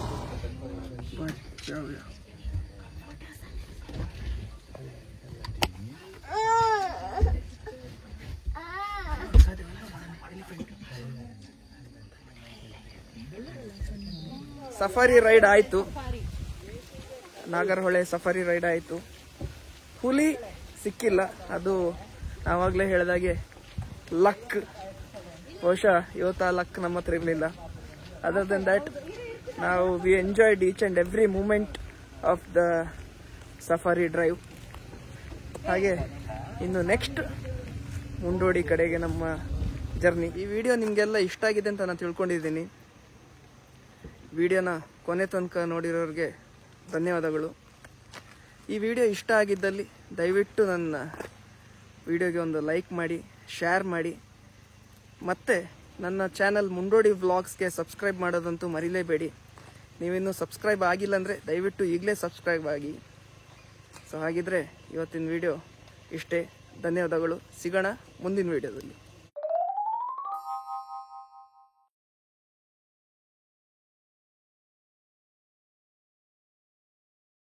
ಸಫಾರಿ ರೈಡ್ ಆಯ್ತು, ನಾಗರಹೊಳೆ ಸಫಾರಿ ರೈಡ್ ಆಯ್ತು. ಹುಲಿ ಸಿಕ್ಕಿಲ್ಲ, ಅದು ನಾವಾಗಲೇ ಹೇಳಿದಾಗೆ ಲಕ್. ಬಹುಶಃ ಇವತ್ತು ಆ ಲಕ್ ನಮ್ಮ ಹತ್ರ ಇರಲಿಲ್ಲ. ಅದರ್ ದೆನ್ ದ್ಯಾಟ್ ನಾವು we enjoyed each and every moment of the safari drive. ಹಾಗೆ ಇನ್ನು ನೆಕ್ಸ್ಟ್ ಮುಂಡೋಡಿ ಕಡೆಗೆ ನಮ್ಮ ಜರ್ನಿ. ಈ ವಿಡಿಯೋ ನಿಮಗೆಲ್ಲ ಇಷ್ಟ ಆಗಿದೆ ಅಂತ ನಾನು ತಿಳ್ಕೊಂಡಿದ್ದೀನಿ. ವಿಡಿಯೋನ ಕೊನೆ ತನಕ ನೋಡಿರೋರಿಗೆ ಧನ್ಯವಾದಗಳು. ಈ ವಿಡಿಯೋ ಇಷ್ಟ ಆಗಿದ್ದಲ್ಲಿ ದಯವಿಟ್ಟು ನನ್ನ ವಿಡಿಯೋಗೆ ಒಂದು ಲೈಕ್ ಮಾಡಿ, ಶೇರ್ ಮಾಡಿ, ಮತ್ತು ನನ್ನ ಚಾನಲ್ ಮುಂಡೋಡಿ ವ್ಲಾಗ್ಸ್ಗೆ ಸಬ್ಸ್ಕ್ರೈಬ್ ಮಾಡೋದಂತೂ ಮರಿಲೇಬೇಡಿ. ನೀವಿನ್ನೂ ಸಬ್ಸ್ಕ್ರೈಬ್ ಆಗಿಲ್ಲ ಅಂದರೆ ದಯವಿಟ್ಟು ಈಗಲೇ ಸಬ್ಸ್ಕ್ರೈಬ್ ಆಗಿ. ಸೊ ಹಾಗಿದ್ರೆ ಇವತ್ತಿನ ವಿಡಿಯೋ ಇಷ್ಟೇ. ಧನ್ಯವಾದಗಳು. ಸಿಗೋಣ ಮುಂದಿನ ವಿಡಿಯೋದಲ್ಲಿ.